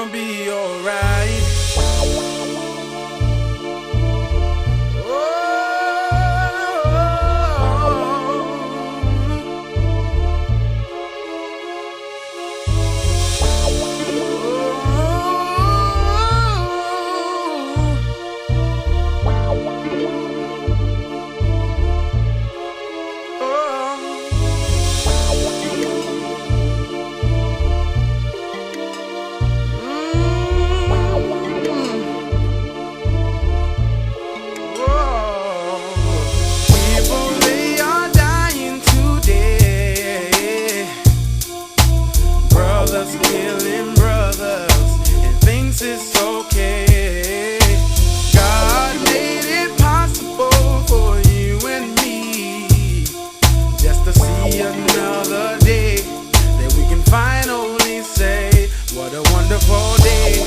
gonna be alright. Killing brothers and thinks it's okay. God made it possible for you and me just to see another day that we can finally say what a wonderful day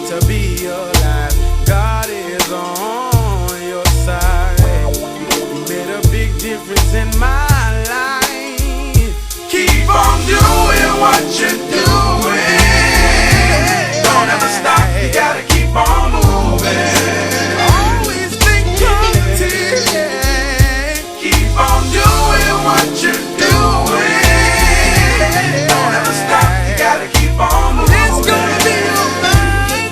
to be alive. God is on your side. You made a big difference in my life. Keep on doing what you're doing. Don't ever stop, you gotta keep on moving. Always think positive, yeah. Keep on doing what you're doing. Don't ever stop, you gotta keep on moving. It's gonna be alright,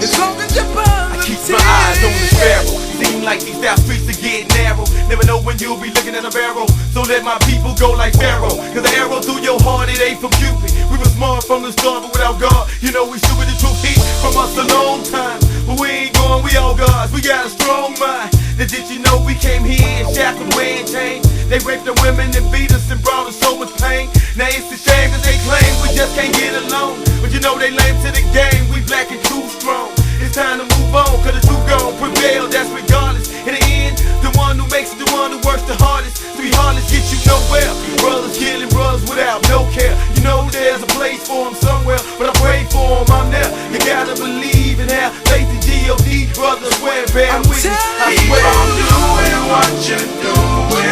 as long as you're positive. I keep my eyes on the sparrow. Seem like these down streets are getting narrow. Never know when you'll be looking at a barrel. So let my people go like Pharaoh. Cause the arrow through your heart, it ain't from Cupid. We were smart from the start, but without God, you know we stupid. The truth heat from us a long time. But we ain't going, we all gods. We got a strong mind. Then did you know we came here and shackled, wearing chains? They raped the women and beat us and brought us so much pain. Now it's a shame cause they claim we just can't get along. But you know they lame to the game. We black and too strong. It's time to move on, cause the truth gon' prevail, that's regardless. In the end, the one who makes it, the one who works the hardest. To be heartless get you nowhere. Brothers killing brothers without no care. You know there's a place for them somewhere, but I pray for them, I'm there. You gotta believe in how faith and God, brothers swear, bear witness. I swear. Keep on doing what you're doing.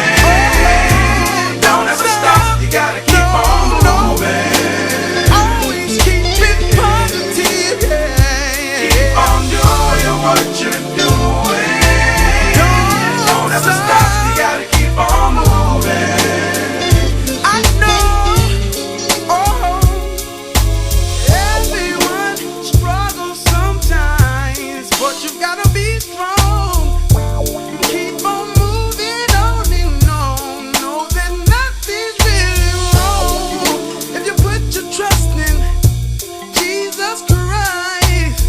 Don't ever stop, you gotta keep on moving. Always keep it positive, yeah. Keep on doing what you're doing. Don't ever stop, you gotta keep on moving. I know, everyone struggles sometimes, but you gotta be strong. Keep on moving on and on. Know that nothing's really wrong if you put your trust in Jesus Christ.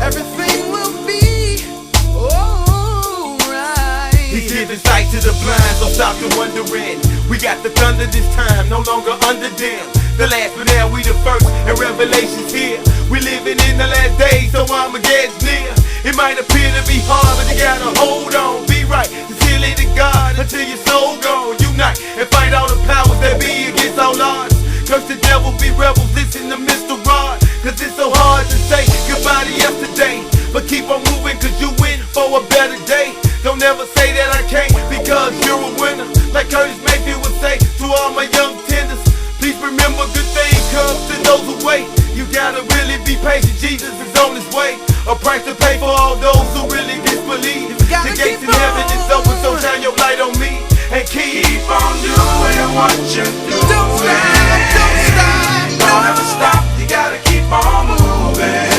Everything will be alright. He's giving sight to the blind, so stop the wondering. We got the thunder this time, no longer under them. The last but now we the first, and Revelation's here. We living in the last days, so Armageddon's near. It might appear to be hard, but you gotta hold on. Be right, sincerely to God, until your soul gone. Unite and fight all the powers that be against all odds. Curse the devil, be rebels, listen to Mr. Rod. Cause it's so hard to say goodbye to yesterday, but keep on moving cause you win for a better day. Don't ever say that I can't, because you're a winner. Like Curtis Mayfield would say to all my young tenders, please remember good things come to those who wait. You gotta really be patient, Jesus is on his way. A price to pay for all those who really disbelieve. The gates in heaven is open, so shine your light on me. And keep on doing what you're doing. Don't stop, don't stop, don't ever stop. You gotta keep on moving.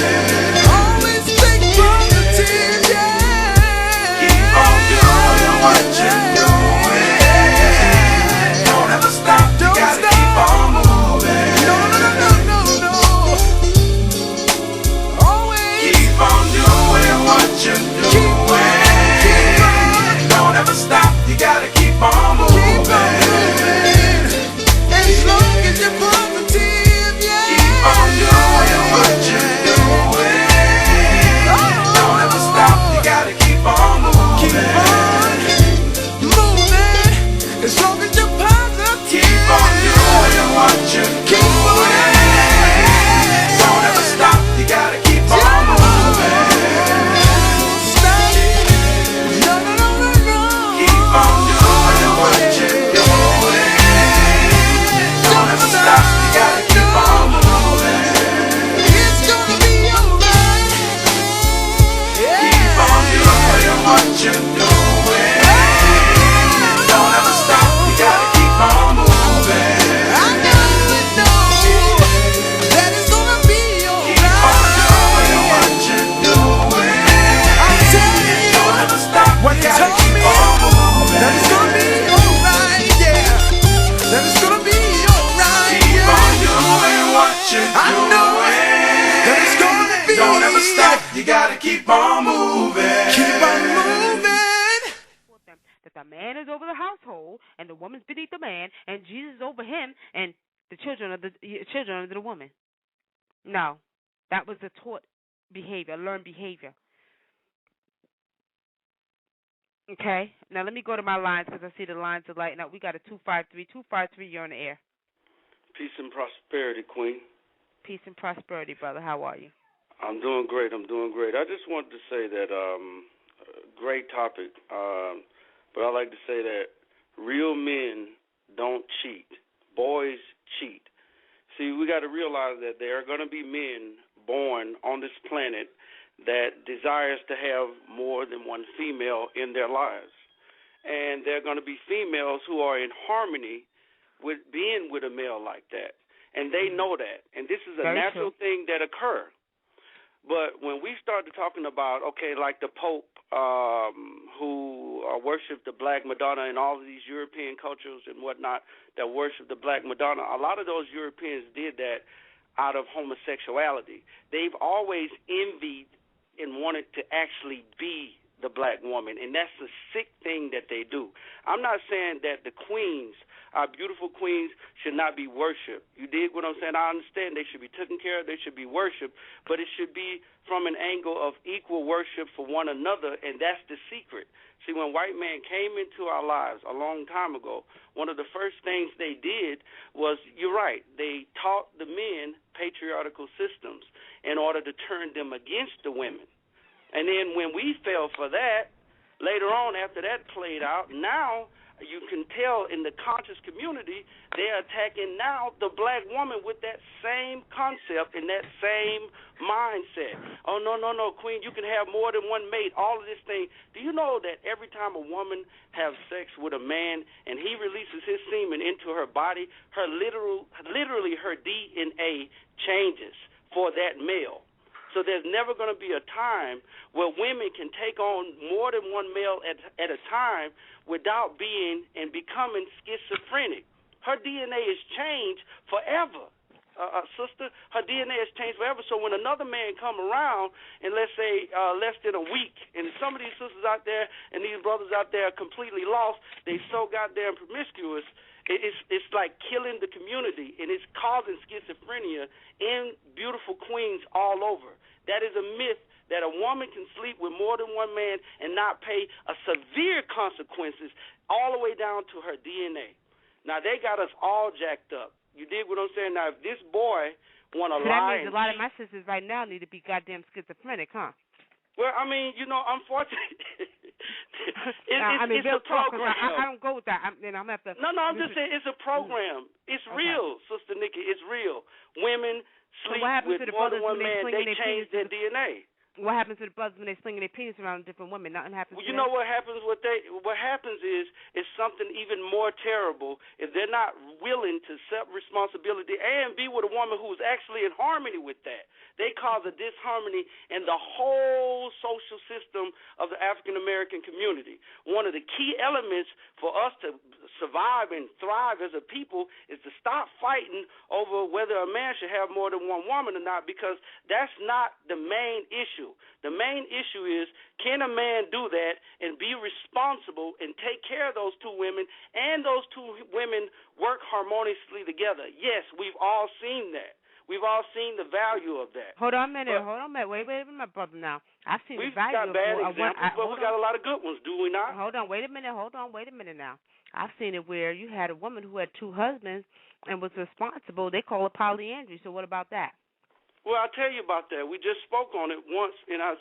Always think positive, yeah. Keep on doing what you're doing. Don't ever stop, you gotta keep on moving. No, no, no, no, no, no. Always keep on doing what you're doing. you're doing. Don't ever stop, you gotta keep on moving. I know you would know that it's gonna be alright. Keep on doing what you're doing. I'm telling you, don't ever stop, what you told me, that it's gonna be alright, yeah. That it's gonna be alright, yeah. Keep on doing what you're doing. I know that it's gonna be. Don't ever stop, you gotta keep on moving. Keep on moving. That the man is over the household and the woman's beneath the man, and Jesus is over him and the children of the woman. No, that was a taught behavior, learned behavior. Okay, now let me go to my lines because I see the lines are lighting up. We got a 253. 253, you're on the air. Peace and prosperity, Queen. Peace and prosperity, brother. How are you? I'm doing great. I just wanted to say that great topic, but I like to say that real men don't cheat. Boys cheat. See, we got to realize that there are going to be men born on this planet that desires to have more than one female in their lives. And there are going to be females who are in harmony with being with a male like that. And they know that. And this is a Very natural true. thing that occurs. But when we started talking about, okay, like the Pope who worshiped the Black Madonna and all of these European cultures and whatnot that worship the Black Madonna, a lot of those Europeans did that out of homosexuality. They've always envied and wanted to actually be the black woman, and that's a sick thing that they do. I'm not saying that the queens, our beautiful queens, should not be worshipped. You dig what I'm saying? I understand they should be taken care of, they should be worshipped, but it should be from an angle of equal worship for one another, and that's the secret. See, when white man came into our lives a long time ago, one of the first things they did was, you're right, they taught the men patriarchal systems in order to turn them against the women. And then when we fell for that, later on after that played out, now you can tell in the conscious community they're attacking now the black woman with that same concept and that same mindset. Oh, no, Queen, you can have more than one mate, all of this thing. Do you know that every time a woman has sex with a man and he releases his semen into her body, her literally her DNA changes for that male? So there's never going to be a time where women can take on more than one male at a time without being and becoming schizophrenic. Her DNA is changed forever, sister. Her DNA has changed forever. So when another man come around and let's say less than a week, and some of these sisters out there and these brothers out there are completely lost, they so goddamn promiscuous, it's like killing the community, and it's causing schizophrenia in beautiful queens all over. That is a myth that a woman can sleep with more than one man and not pay a severe consequences all the way down to her DNA. Now, they got us all jacked up. You dig what I'm saying? Now, if this boy want to lie... That means a lot of my sisters right now need to be goddamn schizophrenic, huh? Well, I mean, unfortunately... it's real a program. I don't go with that. I'm have to. No, I'm just saying it's a program. It's real, Sister Nikki. It's real. Women sleep with more than one man. They change their DNA. What happens to the brothers when they slinging their penis around different women? Nothing happens. Well, you know what happens? What happens is something even more terrible if they're not willing to accept responsibility and be with a woman who's actually in harmony with that. They cause a disharmony in the whole social system of the African American community. One of the key elements for us to survive and thrive as a people is to stop fighting over whether a man should have more than one woman or not, because that's not the main issue. The main issue is, can a man do that and be responsible and take care of those two women and those two women work harmoniously together? Yes, we've all seen that. We've all seen the value of that. Hold on a minute. Wait a minute, my brother now. I've seen the value of it. We've got bad examples, but we got a lot of good ones, do we not? Hold on, wait a minute now. I've seen it where you had a woman who had two husbands and was responsible. They call it polyandry. So what about that? Well, I'll tell you about that. We just spoke on it once, and I'll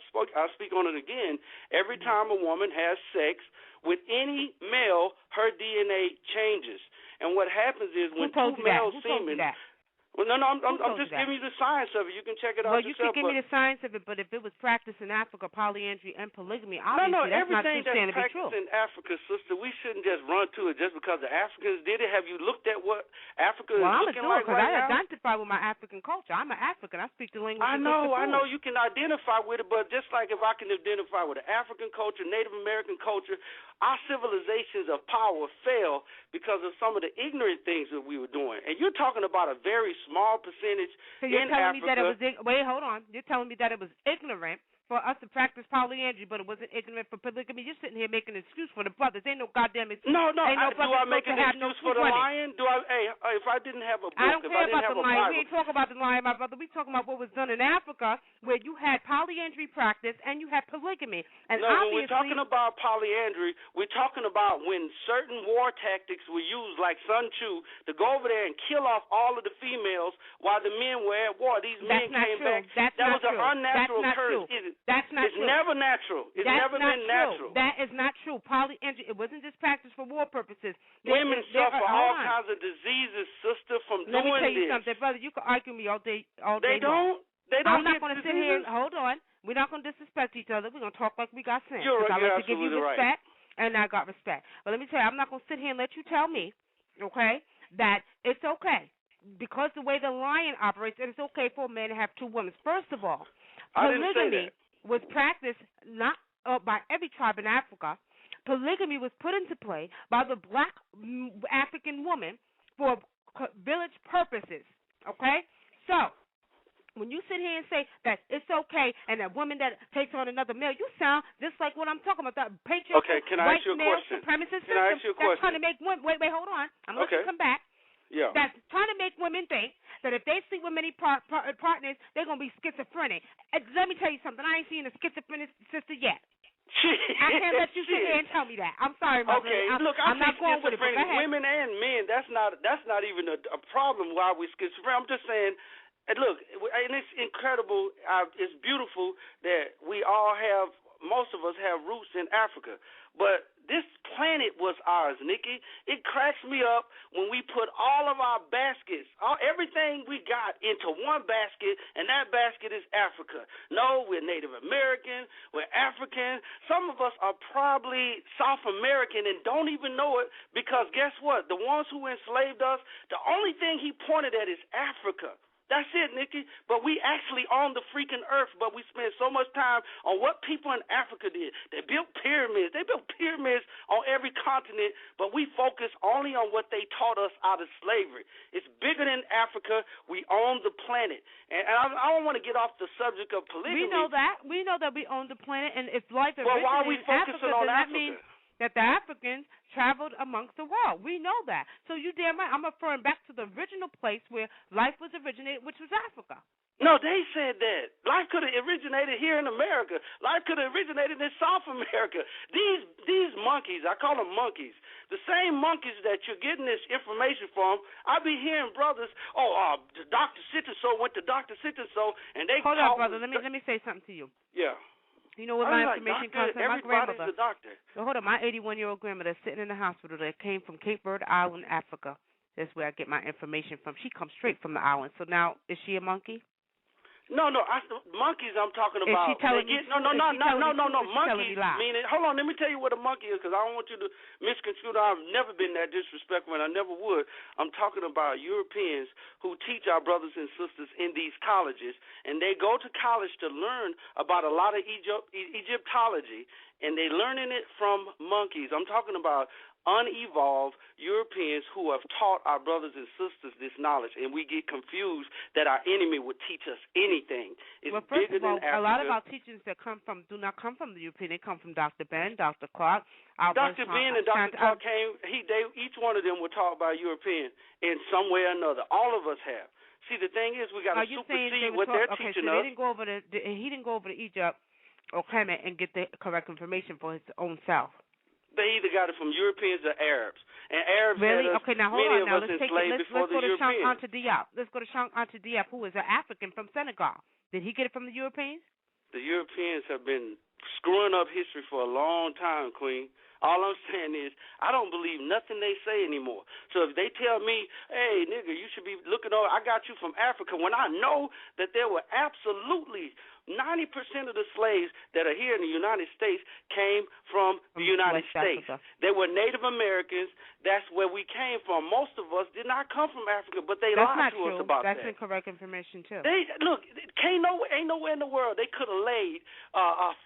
speak on it again. Every time a woman has sex with any male, her DNA changes. And what happens is when two male semen... Well, no, I'm Who told just you that? giving you the science of it. You can check it out Well, you yourself. could give me the science of it, but if it was practiced in Africa, polyandry and polygamy, No, obviously that's not everything too that's stand to be practiced true. in Africa, sister, we shouldn't just run to it just because the Africans did it. Have you looked at what Africa Well, is I'm looking gonna do it like because right I now? identify with my African culture. I'm an African. I speak the language. I know you can identify with it, but just like if I can identify with the African culture, Native American culture, our civilizations of power fell because of some of the ignorant things that we were doing. And you're talking about a very small percentage So you're in telling Africa. me that it was wait, hold on. You're telling me that it was ignorant for us to practice polyandry, but it wasn't ignorant for polygamy. You're sitting here making an excuse for the brothers. Ain't no goddamn excuse. No, Ain't no do I make an excuse for the lion? lion? Do I? Hey, if I didn't have a book, I don't if care I didn't about have the a lion. Bible, We ain't talking about the lion, my brother. We talking about what was done in Africa, where you had polyandry practice and you had polygamy. And no, obviously, when we're talking about polyandry, we're talking about when certain war tactics were used, like Sun Tzu, to go over there and kill off all of the females while the men were at war. These men came back. That was an unnatural curse. That's not it's true. Never natural. It's never been natural. That is not true. Polyandry, it wasn't just practiced for war purposes. Women suffer all kinds of diseases, sister, from Let doing this. me tell you something, brother. You can argue me all day They don't. long. They don't. I'm not going to sit here. Hold on. We're not going to disrespect each other. We're going to talk like we got sense. You're I like to give you absolutely respect, right. and I got respect. But let me tell you, I'm not going to sit here and let you tell me, okay, that it's okay. Because the way the lion operates, it's okay for a man to have two women. First of all, polygamy was practiced not by every tribe in Africa. Polygamy was put into play by the black African woman for village purposes, okay? So, when you sit here and say that it's okay and that woman that takes on another male, you sound just like what I'm talking about, that patriarchal white male supremacist system that's trying to make women, wait, hold on. I'm going to come back. Yeah. That's trying to make women think that if they sleep with many partners, they're going to be schizophrenic. And let me tell you something. I ain't seen a schizophrenic sister yet. I can't let you sit here and tell me that. I'm sorry, mother. Okay, look, I'm not going with it. But go ahead. Women and men, that's not even a problem why we're schizophrenic. I'm just saying, and look, and it's incredible. It's beautiful that we all have, most of us have roots in Africa. But this planet was ours, Nikki. It cracks me up when we put all of our baskets, everything we got into one basket, and that basket is Africa. No, we're Native American, we're African. Some of us are probably South American and don't even know it because guess what? The ones who enslaved us, the only thing he pointed at is Africa. That's it, Nikki. But we actually own the freaking earth, but we spend so much time on what people in Africa did. They built pyramids. They built pyramids on every continent, but we focus only on what they taught us out of slavery. It's bigger than Africa. We own the planet. And I don't want to get off the subject of polygamy. We know that. We know that we own the planet, and if life originated why are we Africa, focusing on then Africa? That means that the Africans traveled amongst the world. We know that. So you damn right. I'm referring back to the original place where life was originated, which was Africa. No, they said that. Life could have originated here in America. Life could have originated in South America. These monkeys, I call them monkeys, the same monkeys that you're getting this information from, I be hearing brothers, Dr. Sit-and-so went to Dr. Sit-and-so, and they Hold on, brother. Let me say something to you. Yeah. You know where my information comes from? My grandmother. Everybody's a doctor. So hold on, my 81-year-old grandmother sitting in the hospital that came from Cape Verde Island, Africa. That's where I get my information from. She comes straight from the island. So now, is she a monkey? No, monkeys I'm talking about. Is she telling me? No, monkeys meaning, hold on, let me tell you what a monkey is because I don't want you to misconstrue. I've never been that disrespectful and I never would. I'm talking about Europeans who teach our brothers and sisters in these colleges, and they go to college to learn about a lot of Egyptology, and they're learning it from monkeys. I'm talking about unevolved Europeans who have taught our brothers and sisters this knowledge, and we get confused that our enemy would teach us anything. It's first bigger of all, than Africa. A lot of our teachings that do not come from the European. They come from Dr. Ben, Dr. Clark. Dr. Ben and Dr. Clark came. Each one of them were taught by a European in some way or another. All of us have. See, the thing is, we got to supersede what they're teaching us. He didn't go over to Egypt or Kemet and get the correct information for his own self. They either got it from Europeans or Arabs. And Arabs really? had us, okay, now hold many on. of Now, us enslaved before the Europeans. Let's go to Shank Anta Diop, who is an African from Senegal. Did he get it from the Europeans? The Europeans have been screwing up history for a long time, Queen. All I'm saying is I don't believe nothing they say anymore. So if they tell me, hey, nigga, you should be looking over, I got you from Africa, when I know that there were absolutely 90% of the slaves that are here in the United States came from the United States. Africa. They were Native Americans. That's where we came from. Most of us did not come from Africa, but they lied to us about That's that. That's incorrect information, too. They look, ain't nowhere in the world they could have laid 500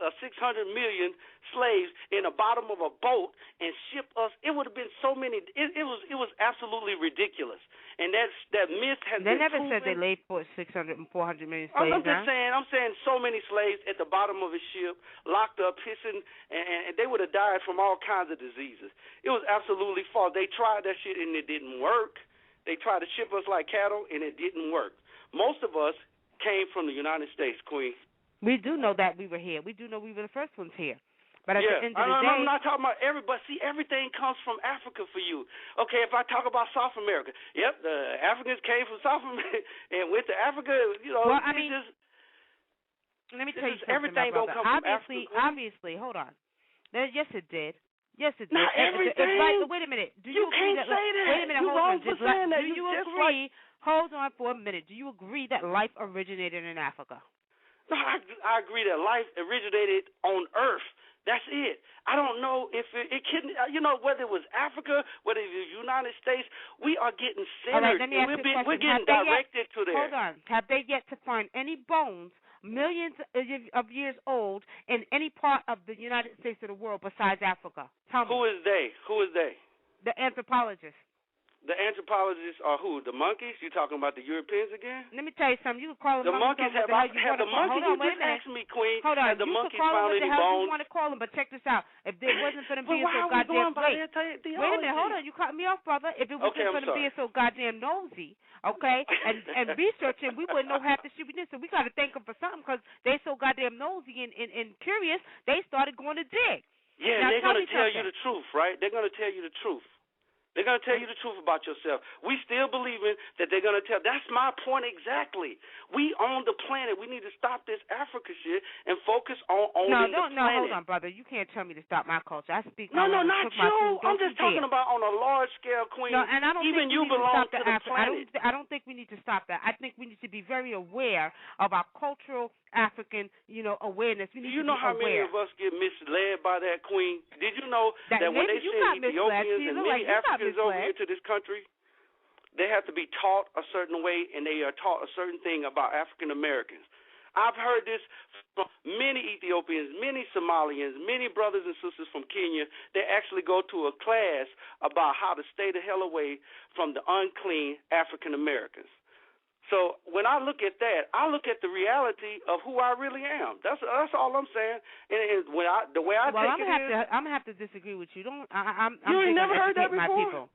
or 600 million slaves in the bottom of a boat and shipped us. It would have been so many. It was absolutely ridiculous. And that myth has They been never proven. said they laid for 600 and 400 million slaves. I'm saying so many slaves at the bottom of a ship, locked up, hissing, and they would have died from all kinds of diseases. It was absolutely false. They tried that shit and it didn't work. They tried to ship us like cattle and it didn't work. Most of us came from the United States, Queen. We do know that we were here. We do know we were the first ones here. But at the end of the day, I'm not talking about everybody. See, everything comes from Africa for you. Okay, if I talk about South America, yep, the Africans came from South America and went to Africa. You know, well, I mean, let me tell you something. Everything don't come from Africa. Obviously, hold on. Yes, it did. Yes, it did. Not everything. Wait a minute. Do you can't say that. Wait a minute. You're hold wrong on. for saying that. Do you agree? Hold on for a minute. Do you agree that life originated in Africa? No, I agree that life originated on Earth. That's it. I don't know if it can, whether it was Africa, whether it was the United States, we are getting centered. All right, let me ask you a question. We're getting directed to there. Hold on. Have they yet to find any bones millions of years old in any part of the United States or the world besides Africa? Tell me. Who is they? The anthropologists. The anthropologists are who? The monkeys? You talking about the Europeans again? Let me tell you something. You can call them the monkeys. Have the monkeys? Hold on, wait a minute. Ask me, Queen. Hold on. Have the you monkeys can call found them what any the hell bones? you want to call them, but check this out. If there wasn't for them being so goddamn wait a minute, hold on. You cut me off, brother. If it wasn't for them being so goddamn nosy, okay, and researching, we wouldn't know half the shit we did. So we got to thank them for something because they so goddamn nosy and curious. They started going to dig. Yeah, now, they're going to tell something. you the truth, right? They're going to tell you the truth. They're going to tell you the truth about yourself. We still believing that they're going to tell. That's my point exactly. We own the planet. We need to stop this Africa shit and focus on owning the planet. No, hold on, brother. You can't tell me to stop my culture. I speak. No, not you. I'm just talking about on a large scale, Queen. No, and I don't even think you belong to the planet. I don't think we need to stop that. I think we need to be very aware of our cultural African, awareness. We need to be aware. How many of us get misled by that, Queen? Did you know that when they send Ethiopians and many Africans over here to this country, they have to be taught a certain way and they are taught a certain thing about African Americans? I've heard this from many Ethiopians, many Somalians, many brothers and sisters from Kenya. They actually go to a class about how to stay the hell away from the unclean African Americans. So when I look at that, I look at the reality of who I really am. That's all I'm saying. And the way I take it is, I'm gonna have to disagree with you. You ain't never heard that before? My people.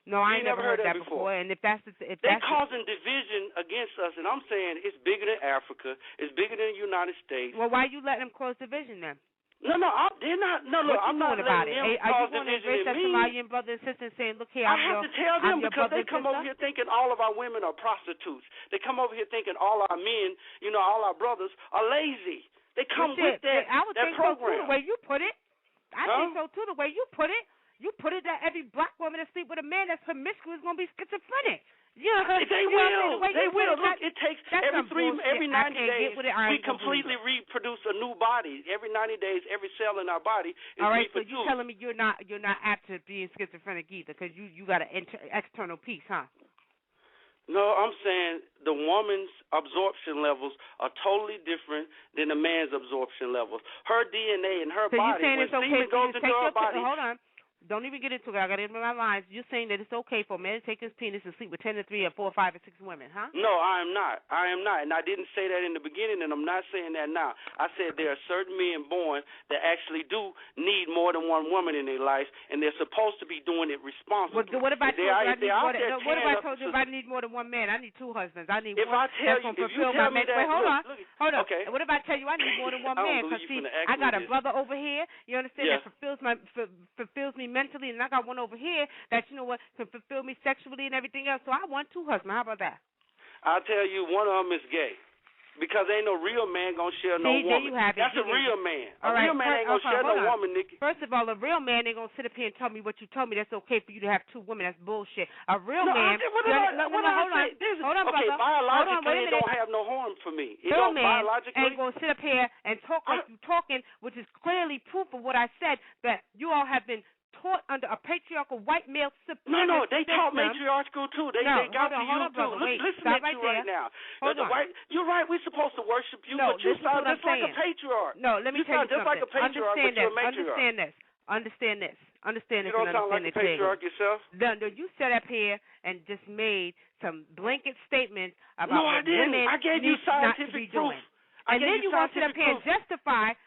No, I ain't never heard that before. And if that's they're causing division against us, and I'm saying it's bigger than Africa. It's bigger than the United States. Well, why you letting them cause division then? No, they're not. No, look, I'm not letting them cause division in me. Somalian brother and sister saying, look here, I have to tell them because they come over here thinking all of our women are prostitutes. They come over here thinking all our men, all our brothers are lazy. They come with that I would think program. So too, the way you put it. I think so too, the way you put it. You put it that every black woman that sleep with a man that's promiscuous is going to be schizophrenic. Yeah, they will. They will. Look, it takes every 90 days we completely reproduce a new body. Every 90 days, every cell in our body is all right, reproduced. So you're telling me you're not apt to being schizophrenic either because you got an external piece, huh? No, I'm saying the woman's absorption levels are totally different than the man's absorption levels. Her DNA and her body, when semen goes into her body. Hold on. Don't even get into it. I got it in my lines. You're saying that it's okay for a man to take his penis and sleep with 10 to 3 or 4 or 5 or 6 women, huh? No, I am not. And I didn't say that in the beginning, and I'm not saying that now. I said there are certain men born that actually do need more than one woman in their life, and they're supposed to be doing it responsibly. What if I told you I need more than one man? I need 2 husbands. I need if one that's going to fulfill my man. Wait, hold on. Okay. What if I tell you I need more than one man? Because, see, I got a brother over here, you understand, that fulfills me mentally, and I got one over here that, can fulfill me sexually and everything else. So I want 2 husbands. How about that? I'll tell you, one of them is gay. Because ain't no real man gonna share no See, there woman. you have it. That's a real man. All A right, real man ain't gonna share no woman, Nikki. First of all, a real man ain't gonna sit up here and tell me what you told me. That's okay for you to have two women. That's bullshit. A real man. Hold on. Okay, biologically, it don't have no harm for me. It real don't man biologically. ain't gonna sit up here and talk like you talking, which is clearly proof of what I said, that you all have been taught under a patriarchal white male supremacist No, they taught system. matriarchal too. They got to you too. Listen to you right now. You're right. We're supposed to worship you, but you sound just like a patriarch. No, let me tell you something. You sound just like a patriarch, but you're a matriarch. Understand this. You don't sound like a patriarch yourself. No, you sat up here and just made some blanket statements about what women I gave you scientific proof. And then you want to sit up here and justify.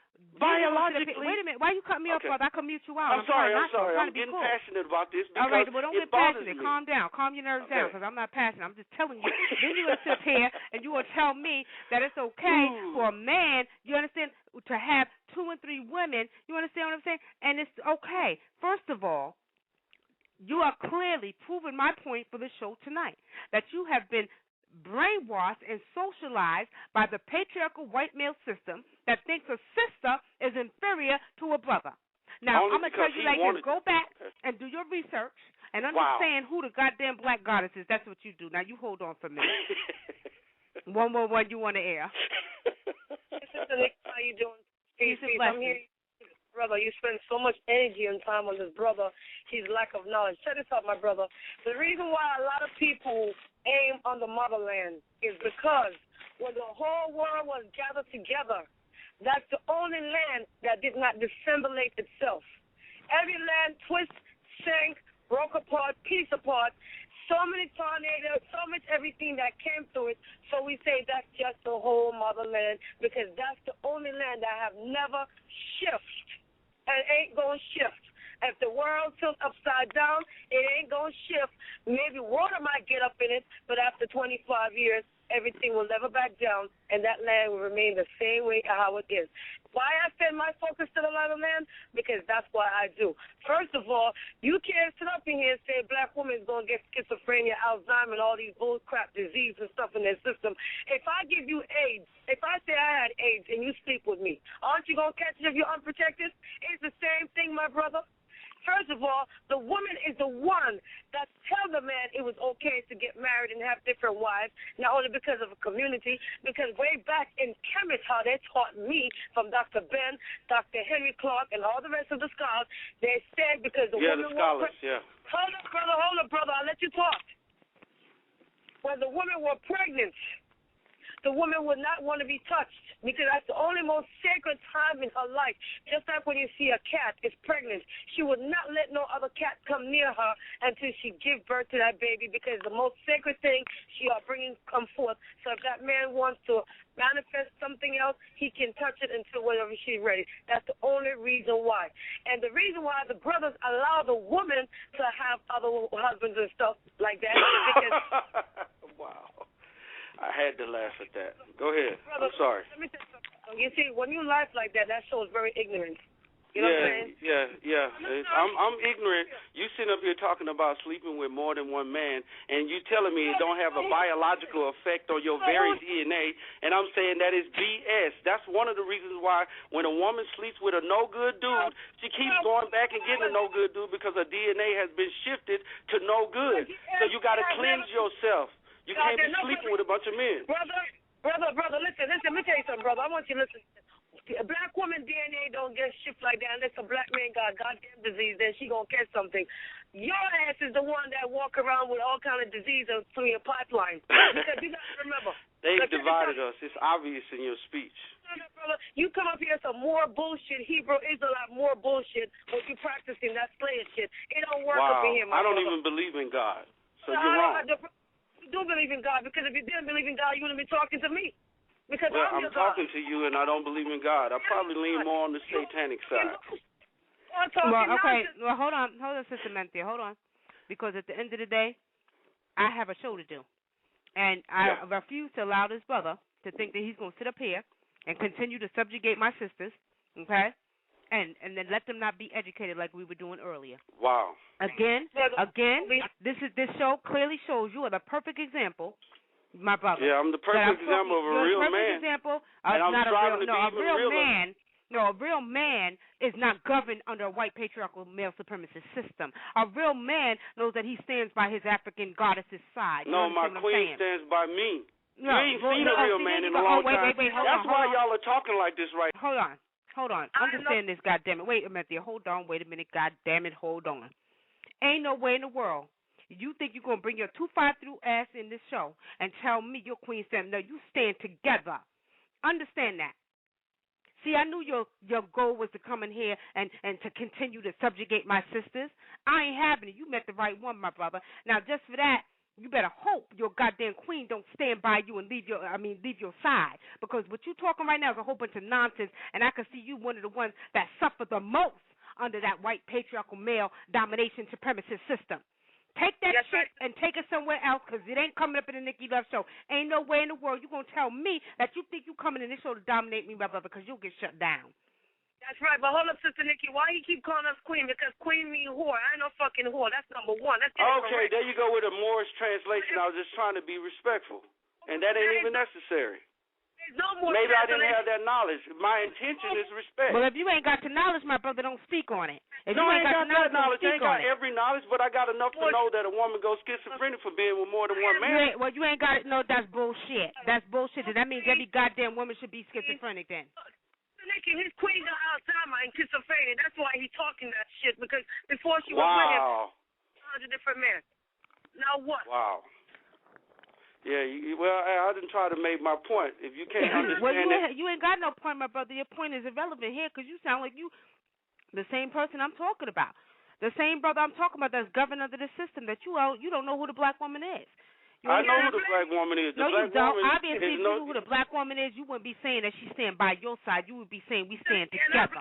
Biologically. Wait a minute. Why you cut me off, brother? I can mute you out. I'm sorry. I'm getting passionate about this because all right, well, don't get passionate. Me. Calm down. Calm your nerves down because I'm not passionate. I'm just telling you. Then you will sit here and you will tell me that it's okay for a man, you understand, to have 2 and 3 women. You understand what I'm saying? And it's okay. First of all, you are clearly proving my point for the show tonight, that you have been brainwashed and socialized by the patriarchal white male system that thinks a sister is inferior to a brother. Now, I'm going to tell you like this. Go back and do your research and understand who the goddamn black goddess is. That's what you do. Now, you hold on for a minute. One more one you want to air. How you doing? Peace. I'm here. Brother, you spend so much energy and time on this brother, his lack of knowledge. Check this out, my brother. The reason why a lot of people aim on the motherland is because when the whole world was gathered together, that's the only land that did not dissemblate itself. Every land twist, sank, broke apart, piece apart, so many tornadoes, so much everything that came through it. So we say that's just the whole motherland because that's the only land that have never shifted and ain't going to shift. If the world tilts upside down, it ain't going to shift. Maybe water might get up in it, but after 25 years, everything will never back down, and that land will remain the same way how it is. Why I send my focus to the land? Because that's what I do. First of all, you can't sit up in here and say black women is going to get schizophrenia, Alzheimer's, and all these bull crap diseases and stuff in their system. If I give you AIDS, if I say I had AIDS and you sleep with me, aren't you going to catch it if you're unprotected? It's the same thing, my brother. First of all, the woman is the one that tells the man it was okay to get married and have different wives, not only because of a community, because way back in chemistry, how they taught me from Dr. Ben, Dr. Henry Clark, and all the rest of the scholars, they said because the woman was Hold up, brother, I'll let you talk. When the women were pregnant, the woman would not want to be touched because that's the only most sacred time in her life. Just like when you see a cat is pregnant, she would not let no other cat come near her until she give birth to that baby because the most sacred thing she are bringing come forth. So if that man wants to manifest something else, he can touch it until whenever she's ready. That's the only reason why. And the reason why the brothers allow the woman to have other husbands and stuff like that is because wow. I had to laugh at that. Go ahead. Brother, I'm sorry. Let me tell you something. You see, when you laugh like that, that shows very ignorant. You know what I'm saying? Yeah. I'm ignorant. You sitting up here talking about sleeping with more than one man, and you telling me it don't have a biological effect on your very DNA, and I'm saying that is BS. That's one of the reasons why when a woman sleeps with a no-good dude, she keeps going back and getting a no-good dude because her DNA has been shifted to no good. So you got to cleanse yourself. You can't be sleeping with a bunch of men. Brother, listen. Let me tell you something, brother. I want you to listen. A black woman DNA don't get shipped like that unless a black man got goddamn disease, then she gonna catch something. Your ass is the one that walk around with all kind of diseases through your pipeline. Because you got to remember. They've divided us. It's obvious in your speech. Brother, you come up here some more bullshit, Hebrew Israelite more bullshit, but you practicing that slayer shit. It don't work up in here, my I don't brother. even believe in God. So you're wrong. You do believe in God, because if you didn't believe in God, you wouldn't be talking to me. Because I'm talking to you, and I don't believe in God. I probably lean more on the satanic side. Well, okay. Well, hold on, Sister Menthia. Hold on. Because at the end of the day, I have a show to do. And I refuse to allow this brother to think that he's going to sit up here and continue to subjugate my sisters, okay? And then let them not be educated like we were doing earlier. Wow. Again, this show clearly shows you are the perfect example My brother. Yeah, I'm the perfect example of a real man. Example and I'm not striving to be a even real realer. man. No, a real man is not governed under a white patriarchal male supremacist system. A real man knows that he stands by his African goddess's side. No, my queen stands by me. No, you ain't seen a real man in a long time. Wait, That's why y'all are talking like this right now. Hold on. Understand this, goddammit. Wait a minute. Hold on. Wait a minute. Goddammit. Hold on. Ain't no way in the world you think you're going to bring your 253 ass in this show and tell me your queen stand. No, you stand together. Understand that. See, I knew your goal was to come in here and to continue to subjugate my sisters. I ain't having it. You met the right one, my brother. Now, just for that, you better hope your goddamn queen don't stand by you and leave your side. Because what you talking right now is a whole bunch of nonsense, and I can see you one of the ones that suffer the most under that white patriarchal male domination supremacist system. Take that shit and take it somewhere else, because it ain't coming up in the Nikki Love show. Ain't no way in the world you going to tell me that you think you coming in this show to dominate me, my brother, because you'll get shut down. That's right, but hold up, Sister Nikki. Why you keep calling us queen? Because queen mean whore. I ain't no fucking whore. That's number one. Let's get it okay, correct. There you go with a Morris translation. I was just trying to be respectful, and that ain't even necessary. No more Maybe I didn't have that knowledge. My intention is respect. Well, if you ain't got the knowledge, my brother, don't speak on it. If no, you I ain't got that knowledge. I ain't got it. every knowledge, but I got enough to know that a woman goes schizophrenic for being with more than one man. You ain't got it. No, that's bullshit. That's bullshit. That means every goddamn woman should be schizophrenic then. Nikki, his queen got Alzheimer's and schizophrenia. That's why he's talking that shit, because before she was with him, 100 different men. Now what? Wow. Yeah, well, I didn't try to make my point. If you can't understand you ain't got no point, my brother. Your point is irrelevant here, because you sound like you the same person I'm talking about. The same brother I'm talking about that's governed under the system that you don't know who the black woman is. I know who the black woman is. No, you don't. Obviously, if you know who the black woman is, you wouldn't be saying that she stand by your side. You would be saying we stand together.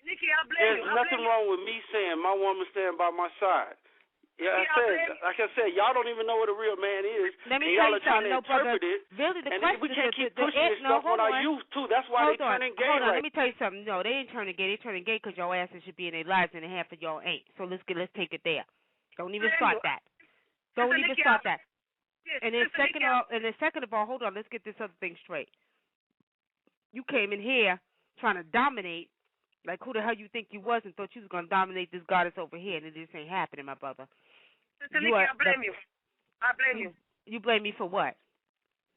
Nikki, I blame you. There's nothing wrong with me saying my woman stand by my side. Yeah, like I said, y'all don't even know what a real man is. Let me and y'all are trying to brother, interpret it. Really, the and question we can't keep pushing this on stuff on our youth, too. That's why they turning gay Hold on, right. let me tell you something. No, they ain't turning gay. They turning gay because your asses should be in their lives and half of y'all ain't. So let's take it there. Don't even start that. Don't even start that. And then second of all, hold on, let's get this other thing straight. You came in here trying to dominate, like who the hell you think you was, and thought you was gonna dominate this goddess over here, and it just ain't happening, my brother. Sister Nikki, I blame you. I blame you. You blame me for what?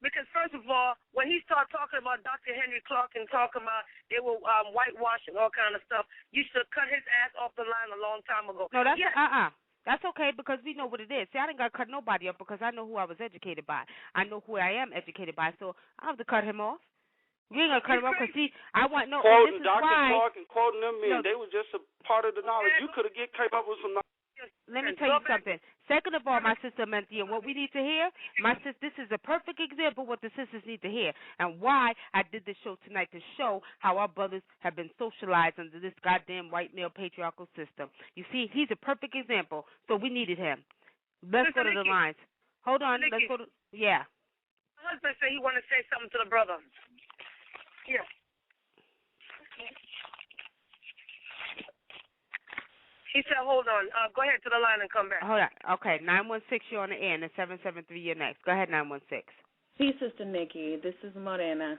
Because first of all, when he started talking about Dr. Henry Clark and talking about they were whitewashing all kind of stuff, you should have cut his ass off the line a long time ago. No, that's That's okay, because we know what it is. See, I didn't got to cut nobody off because I know who I was educated by. I know who I am educated by, so I have to cut him off. You ain't gonna cut him off because see, I want no. Quoting Dr. Clark and quoting them men, they were just a part of the knowledge. You could have came up with some knowledge. Let me tell you something. Second of all, my sister Menthea, what we need to hear, this is a perfect example of what the sisters need to hear and why I did this show tonight, to show how our brothers have been socialized under this goddamn white male patriarchal system. You see, he's a perfect example, so we needed him. Let's go to the lines. Hold on, let's go to, yeah. My husband said he wanted to say something to the brother. Yeah. He said, hold on. Go ahead to the line and come back. Hold on. Okay, 916, you're on the air, and 773, you're next. Go ahead, 916. Peace, Sister Nikki. This is Morena.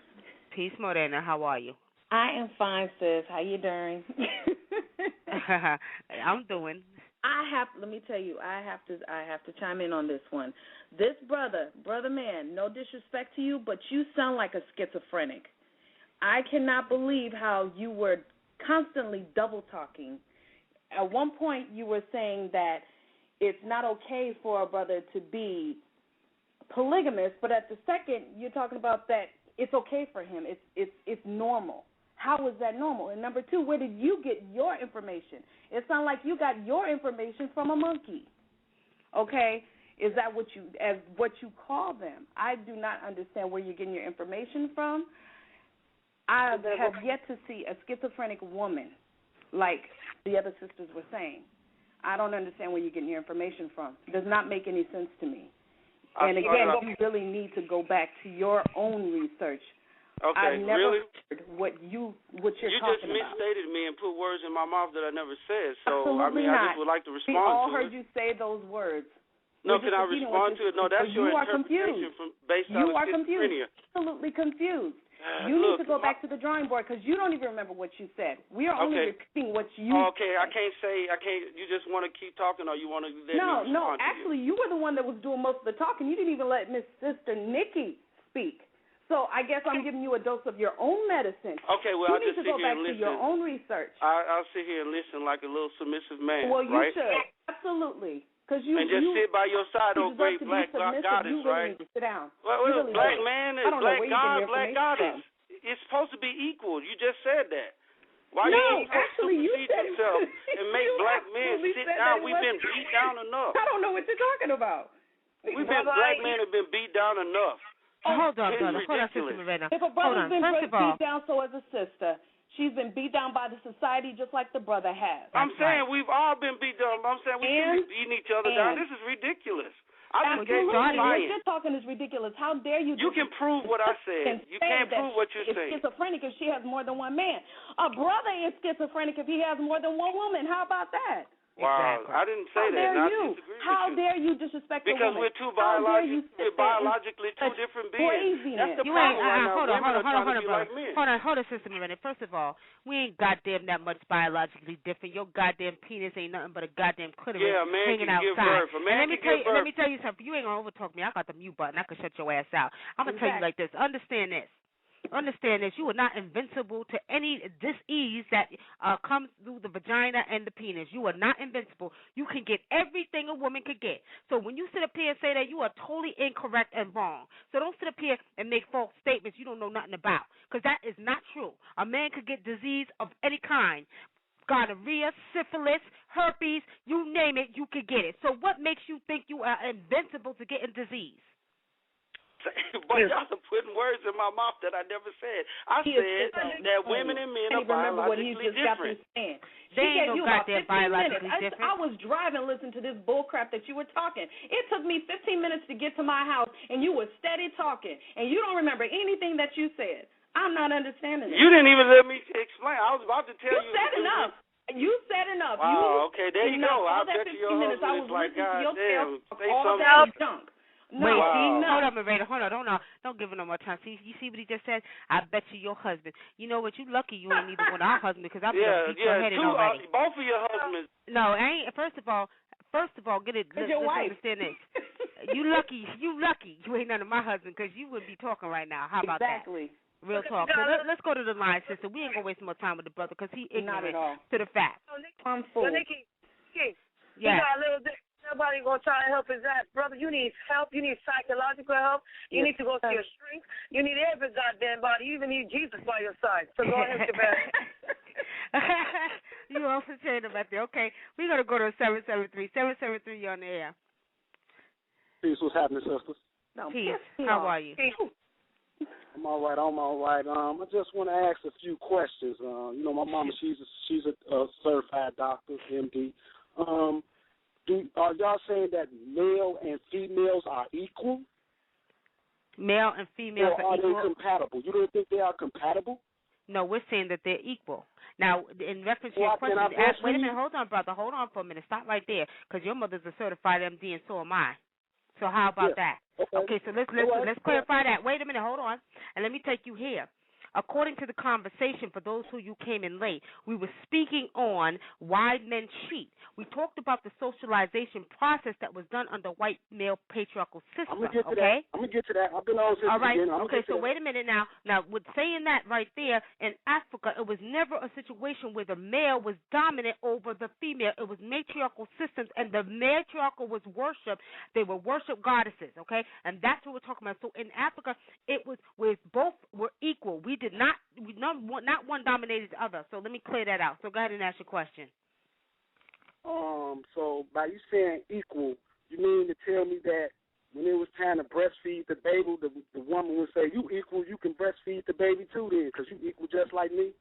Peace, Morena. How are you? I am fine, sis. How you doing? I'm doing. Let me tell you, I have to chime in on this one. This brother man, no disrespect to you, but you sound like a schizophrenic. I cannot believe how you were constantly double talking. At one point, you were saying that it's not okay for a brother to be polygamous, but at the second, you're talking about that it's okay for him. It's normal. How is that normal? And number two, where did you get your information? It sounds like you got your information from a monkey. Okay, is that what you call them? I do not understand where you're getting your information from. I have yet to see a schizophrenic woman like the other sisters were saying. I don't understand where you're getting your information from. It does not make any sense to me. And again, you really need to go back to your own research. Okay, I've never really? heard what you're talking about. You just misstated me and put words in my mouth that I never said. So Absolutely I not. just would like to respond we all to heard it. you say those words. No, can I respond to it? No, that's your interpretation based on schizophrenia. Absolutely confused. You need to go back to the drawing board because you don't even remember what you said. We are only repeating what you said. Okay, I can't. You just want to keep talking, or you want to let me respond No. Actually, you were the one that was doing most of the talking. You didn't even let Miss Sister Nikki speak. So I guess I'm giving you a dose of your own medicine. Okay, well, I'll just sit here and listen. You need to go back to your own research. I'll sit here and listen like a little submissive man, well, you right? should. Absolutely. And just sit by your side, oh great black goddess, you really need to sit down. Well, really black man is black god, black goddess. It's supposed to be equal. You just said that. Why no, you actually, you said yourself and make black men sit down? We've been beat down enough. I don't know what you're talking about. Black men have been beat down enough. Hold on, brother. Hold on, Sister Miranda. If a brother's been beat down, so has a sister. She's been beat down by the society just like the brother has. I'm saying we've all been beat down. I'm saying we shouldn't be beating each other down. This is ridiculous. What you're talking is ridiculous. How dare you? You can prove what I said. You can't prove what you're saying. She's schizophrenic if she has more than one man. A brother is schizophrenic if he has more than one woman. How about that? Wow, exactly. I didn't say that. How dare you disrespect a woman? Because we're biologically two different beings. That's the problem right now. Women are trying to be like men. Hold on, Sister Miranda. First of all, we ain't goddamn that much biologically different. Your goddamn penis ain't nothing but a goddamn clitoris hanging outside. Let me tell you something. You ain't gonna overtalk me. I got the mute button. I can shut your ass out. I'm gonna tell you like this. Understand this. You are not invincible to any disease that comes through the vagina and the penis. You are not invincible. You can get everything a woman could get. So when you sit up here and say that, you are totally incorrect and wrong. So don't sit up here and make false statements you don't know nothing about, because that is not true. A man could get disease of any kind. Gonorrhea, syphilis, herpes, you name it, you could get it. So what makes you think you are invincible to getting disease? But y'all are putting words in my mouth that I never said. I said that women and men are biologically different. They ain't no goddamn biologically different. I was driving listening to this bullcrap that you were talking. It took me 15 minutes to get to my house, and you were steady talking, and you don't remember anything that you said. I'm not understanding it. You didn't even let me explain. I was about to tell you. You said enough. You said enough. Wow, okay, there you go. I bet you your husband is like, God damn, say something. Junk. No, hold on, Miranda. Hold on. Don't give him no more time. See, you see what he just said? I bet you your husband. You know what? You lucky you ain't neither one of our husbands, because I've been beat your head in already. Both of your husbands. No, I ain't. First of all, get it. Let's understand this. You lucky. You ain't none of my husband, because you would be talking right now. How about that? Exactly. Real talk. So let's go to the line, sister. We ain't gonna waste more time with the brother, because he ignorant to the fact. I'm full. Yeah. Nobody gonna try to help his ass, brother. You need help. You need psychological help. You need to go to your strength. You need every goddamn body. You even need Jesus by your side. So go ahead, Shabbat. You also saying about that. Okay, we're gonna go to 773. 773, you're on the air. Peace. What's happening, sisters? No, peace. How are you? I'm all right. I just want to ask a few questions. My mama, she's a certified doctor, MD. Are y'all saying that male and females are equal? Male and females are equal? Are they compatible? You don't think they are compatible? No, we're saying that they're equal. Now, in reference to your question, wait a minute, hold on, brother. Hold on for a minute. Stop right there, because your mother's a certified MD and so am I. So how about that? Okay, so let's clarify that. Wait a minute, hold on, and let me take you here. According to the conversation, for those who you came in late, we were speaking on why men cheat. We talked about the socialization process that was done under white male patriarchal system. I'm going to get to that. I've been on since all right. Again. Okay, so wait a minute now. Now, with saying that right there, in Africa, it was never a situation where the male was dominant over the female. It was matriarchal systems, and the matriarchal was worshipped. They were worship goddesses, okay? And that's what we're talking about. So in Africa, it was where both were equal. Not one dominated the other. So let me clear that out. So go ahead and ask your question. So by you saying equal, you mean to tell me that when it was time to breastfeed the baby, the woman would say, you equal, you can breastfeed the baby too then, because you equal just like me?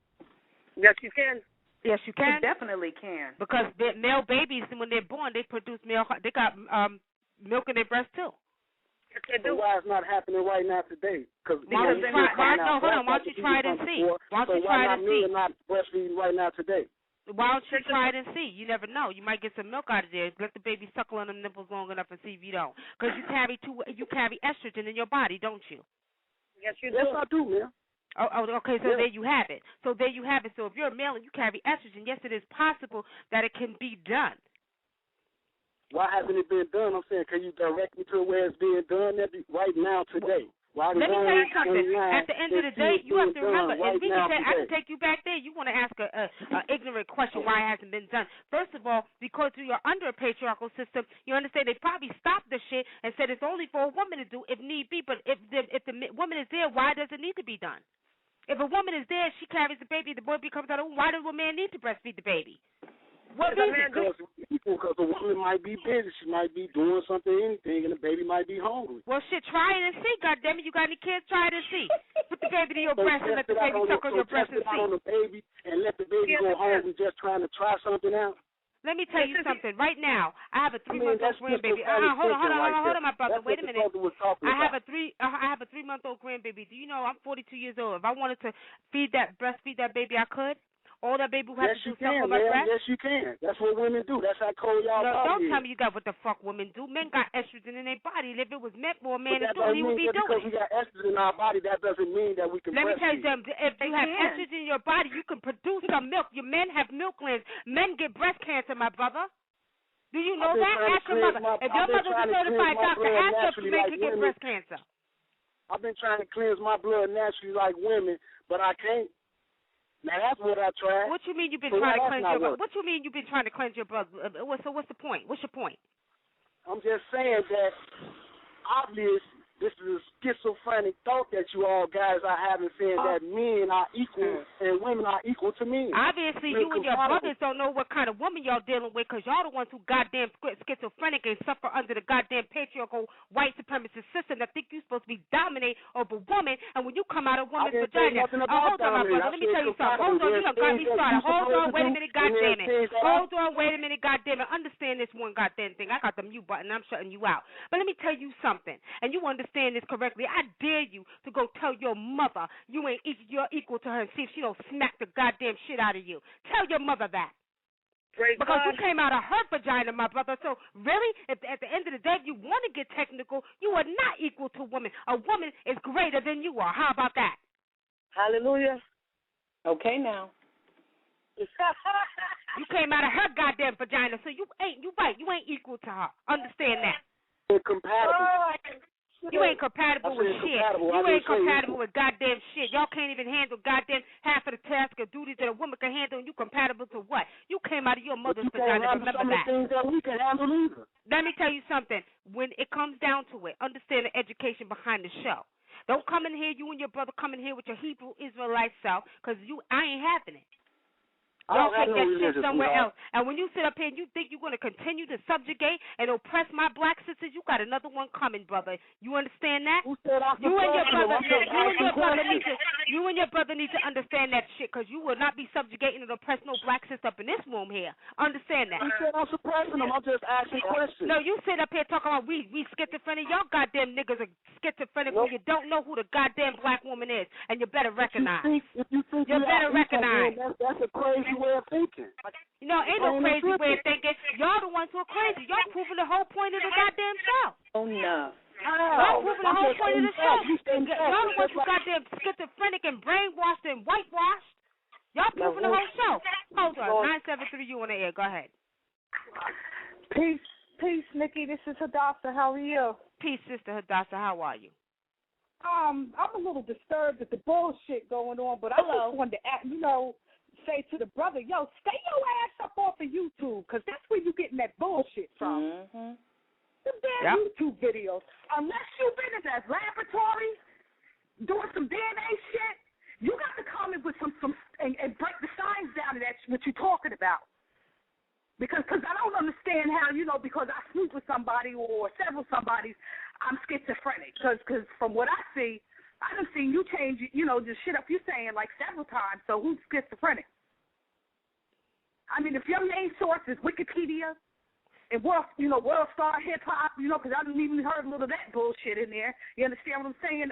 Yes, you can. Yes, you can. You definitely can. Because male babies, when they're born, they produce they got milk in their breast too. So why it's not happening right now today? Hold on. Why don't you try it and see? Why don't you try it and see? Not breastfeeding right now today? Why don't you try it and see? You never know. You might get some milk out of there. Let the baby suckle on them nipples long enough and see if you don't. Because you carry estrogen in your body, don't you? Yes, you do. Yes, I do, man. Oh, okay, so there you have it. So if you're a male and you carry estrogen, yes, it is possible that it can be done. Why hasn't it been done? I'm saying, can you direct me to where it's being done right now today? Let me tell you something. At the end of the day, you have to remember, right I can take you back there. You want to ask a ignorant question why it hasn't been done. First of all, because we are under a patriarchal system, you understand they probably stopped the shit and said it's only for a woman to do if need be. But if the woman is there, why does it need to be done? If a woman is there, she carries the baby, the baby comes out of the womb, why does a man need to breastfeed the baby? What reason? Because the woman might be busy. She might be doing something, anything, and the baby might be hungry. Well, shit, try it and see. Goddammit, you got any kids? Try it and see. Put the baby to your breast and let the baby suck on your breast and see. On the baby and let the baby go hungry just trying to try something out. Let me tell you something. Right now, I have a 3-month-old grandbaby. Hold on, my brother. Wait a minute. I have a 3-month-old grandbaby. Do you know I'm 42 years old? If I wanted to breastfeed that baby, I could. All that baby will have to do is suck on my breast? Yes, you can. That's what women do. That's how cold y'all body is. Don't tell me you got what the fuck women do. Men got estrogen in their body. If it was meant for a man to do, he would be doing it. Because we got estrogen in our body, that doesn't mean that we can breastfeed. Let me tell you something. If you have estrogen in your body, you can produce some milk. Your men have milk glands. Men get breast cancer, my brother. Do you know that? Ask your mother. If your mother's a certified doctor, ask her if men can get breast cancer. I've been trying to cleanse my blood naturally like women, but I can't. Now that's what I tried. What you mean you've been trying to cleanse your blood? What you mean you've been trying to cleanse your blood? So what's the point? What's your point? I'm just saying that obvious. This is a schizophrenic thought that you all guys are having, saying that men are equal and women are equal to men. Obviously, you and your brothers don't know what kind of woman y'all dealing with, because y'all the ones who goddamn schizophrenic and suffer under the goddamn patriarchal white supremacist system that think you're supposed to be dominate over woman, and when you come out of woman's vagina, hold on, my brother, let me tell you something. Hold on, you done got me started. Hold on, wait a minute, goddamn it. Hold on, wait a minute, goddamn it. Understand this one goddamn thing. I got the mute button. I'm shutting you out. But let me tell you something, and you understand this correctly. I dare you to go tell your mother you're equal to her and see if she don't smack the goddamn shit out of you. Tell your mother that. Because you came out of her vagina, my brother. So really, if at the end of the day, if you want to get technical, you are not equal to a woman. A woman is greater than you are. How about that? Hallelujah. Okay, now. You came out of her goddamn vagina, so you ain't equal to her. Understand that. Incompatible. You ain't compatible with shit. You ain't compatible with goddamn shit. Y'all can't even handle goddamn half of the tasks or duties that a woman can handle, and you compatible to what? You came out of your mother's vagina. Remember that. Things that we can handle either. Let me tell you something. When it comes down to it, understand the education behind the show. Don't come in here, you and your brother come in here with your Hebrew Israelite self, because I ain't having it. Y'all take that shit somewhere else. And when you sit up here and you think you're going to continue to subjugate and oppress my black sisters, you got another one coming, brother. You understand that? Who said I you and your brother need to understand that shit, because you will not be subjugating and oppress no black sister up in this room here. Understand that. Who said I'm suppressing them? I'm just asking questions. No, you sit up here talking about we schizophrenic. Y'all goddamn niggas are schizophrenic when you don't know who the goddamn black woman is, and you better recognize. If you think you better recognize. That's a crazy way of thinking. You know, ain't no crazy way of thinking. Y'all the ones who are crazy. Y'all proving the whole point of the goddamn show. Oh, no. Y'all proving the whole point of the show. Y'all the ones who goddamn schizophrenic and brainwashed and whitewashed. Y'all proving the whole show. Hold on. 973, you on the air. Go ahead. Peace, Nikki. This is Hadassah. How are you? Peace, Sister Hadassah. How are you? I'm a little disturbed at the bullshit going on, but I just wanted to say to the brother, yo, stay your ass up off of YouTube, because that's where you getting that bullshit from. Mm-hmm. The damn YouTube videos. Unless you've been in that laboratory doing some DNA shit, you got to come in with some and break the science down to that what you're talking about. Because I don't understand how, because I sleep with somebody or several somebodies, I'm schizophrenic. Because from what I see, I done seen you change, the shit up you saying like several times. So who's schizophrenic? I mean, if your main source is Wikipedia and World Star Hip Hop, because I didn't even heard a little of that bullshit in there. You understand what I'm saying?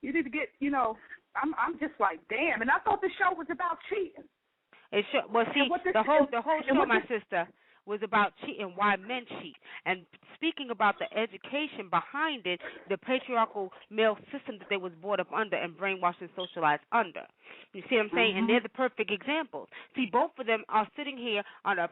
You need to get, I'm just like, damn. And I thought the show was about cheating. It should. Well, see, the whole show, my sister, was about cheating, why men cheat, and speaking about the education behind it, the patriarchal male system that they was brought up under and brainwashed and socialized under. You see what I'm saying? And they're the perfect examples. See, both of them are sitting here on a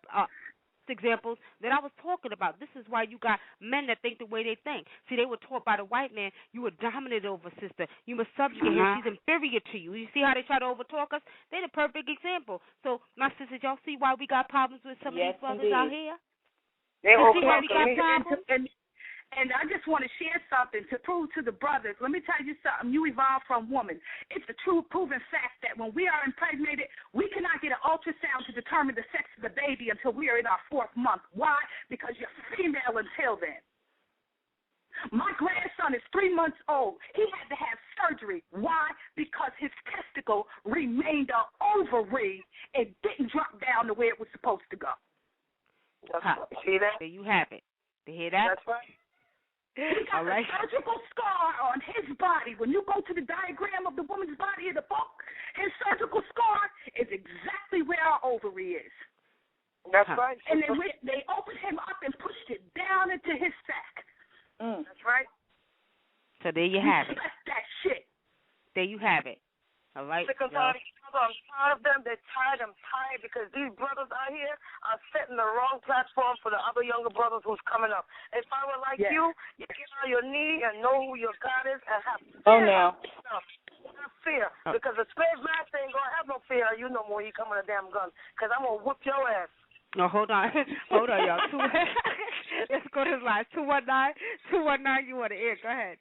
examples that I was talking about. This is why you got men that think the way they think. See, they were taught by the white man, you were dominant over sister. You must subjugate her. She's inferior to you. You see how they try to overtalk us? They're the perfect example. So, my sisters, y'all see why we got problems with some of these brothers out here? You see why we got problems? And I just want to share something to prove to the brothers. Let me tell you something. You evolved from woman. It's a true proven fact that when we are impregnated, we cannot get an ultrasound to determine the sex of the baby until we are in our 4th month. Why? Because you're female until then. My grandson is 3 months old. He had to have surgery. Why? Because his testicle remained an ovary and didn't drop down to where it was supposed to go. See that? There you have it. You hear that? That's right. He got a surgical scar on his body. When you go to the diagram of the woman's body in the book, his surgical scar is exactly where our ovary is. That's right. And then they opened him up and pushed it down into his sack. That's right. So there you have it. That shit. There you have it. All right. I'm tired of them. They're tired. I'm tired because these brothers out here are setting the wrong platform for the other younger brothers who's coming up. If I were like you get on your knee and know who your God is and have fear. Have fear. Because the slave master ain't going to have no fear of you no more. You come with a damn gun. Because I'm going to whip your ass. No, hold on. Hold on, y'all. Let's go to the line. 219, you want to hear. Go ahead.